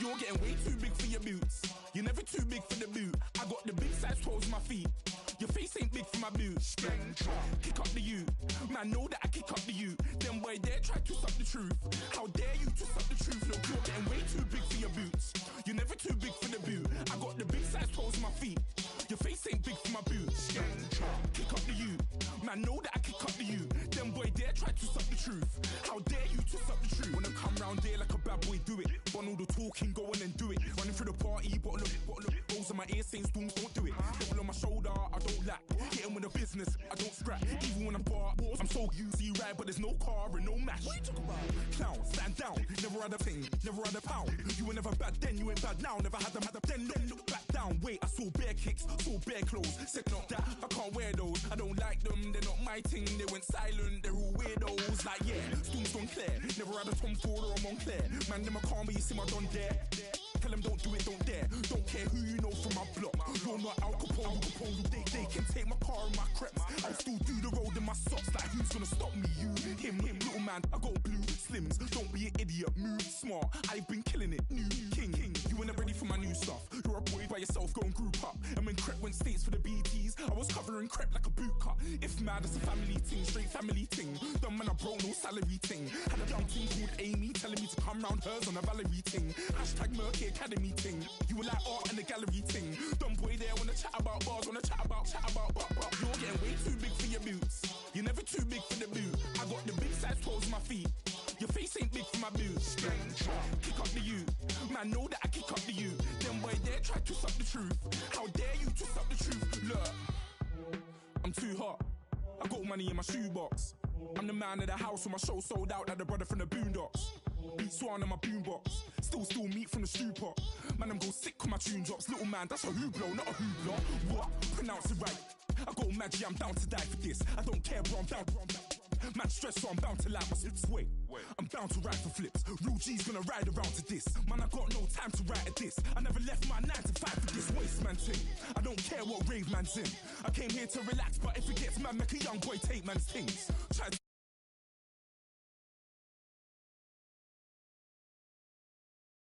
S17: You're getting way too big for your boots. You're never too big for the boot. I got the big size toes on my feet. Your face ain't big for my boots. Kick up the you. Man, know that I kick up the you. Them boy there try to suck the truth. How dare you to suck the truth? Look, you're getting way too big for your boots. You're never too big for the boot. I got the big size toes on my feet. Your face ain't big for my boots. Kick up the you. Man, know that I kick up the you. Them boy there try to suck the truth. How dare you to suck the truth? Wanna come round there like a bad boy, do it. Want all the talking, go on and do it. Running through the party, bottle of rolls in my ear saying storms, don't do it. Double on my shoulder, I don't lack. Hitting with the business, I don't scrap. Even when I'm bar, I'm so easy right, but there's no car and no match. What you talk about? Clown, stand down. Never had a thing, never had a pound. You were never bad then, you ain't bad now. Never had them, then look back down. Wait, I saw bare kicks, saw bare clothes. Said not that, I can't wear those. I don't like them, they're not my thing. They went silent, they're all weirdos. Like yeah, Storm's gone clear. Never had a Tom Ford or a Montclair. Man, them a calm, but you see my don there. Tell them don't do it, don't dare. Don't care who you know from my block. You're not Al Capone. They can take my car and my creps. I'll still do the road in my socks. Like who's gonna stop me? You, him, little man. I got blue slims. Don't be an idiot. Move smart. I've been killing it. New king. You ain't ready for my new stuff. You're a boy by yourself. Go and group up. And when Crep went states for the BTs, I was covering Crep like a boot cut. If mad, it's a family thing. Straight family thing. Dumb man, I broke no salary thing. Had a young thing called Amy telling me to come round hers on a Valerie thing. Hashtag Murky Academy thing. You were like art and the gallery thing. Dumb boy there wanna chat about bars, wanna chat about. You're getting way too big for your boots. You're never too big for the boot. I got the big size toes on my feet. Your face ain't big for my boots. Kick up the you. Man, know that I kick up the you. Them boy there try to suck the truth. How dare you to suck the truth? Look, I'm too hot. I got money in my shoebox. I'm the man of the house when my show sold out like the brother from the Boondocks. Beat Swan in my boombox. Still meat from the stew pot. Man, I'm go sick when my tune drops. Little man, that's a hooplo, not a hoopla. What? Pronounce it right. I got magic, I'm down to die for this. I don't care, bro, I'm down. Man, stress, so I'm bound to like my slips. Wait, I'm bound to ride for flips. Real G's gonna ride around to this. Man, I got no time to write at this. I never left my 9 to 5 for this waste man thing. I don't care what rave man's in. I came here to relax, but if it gets mad, make a young boy take man's things. Try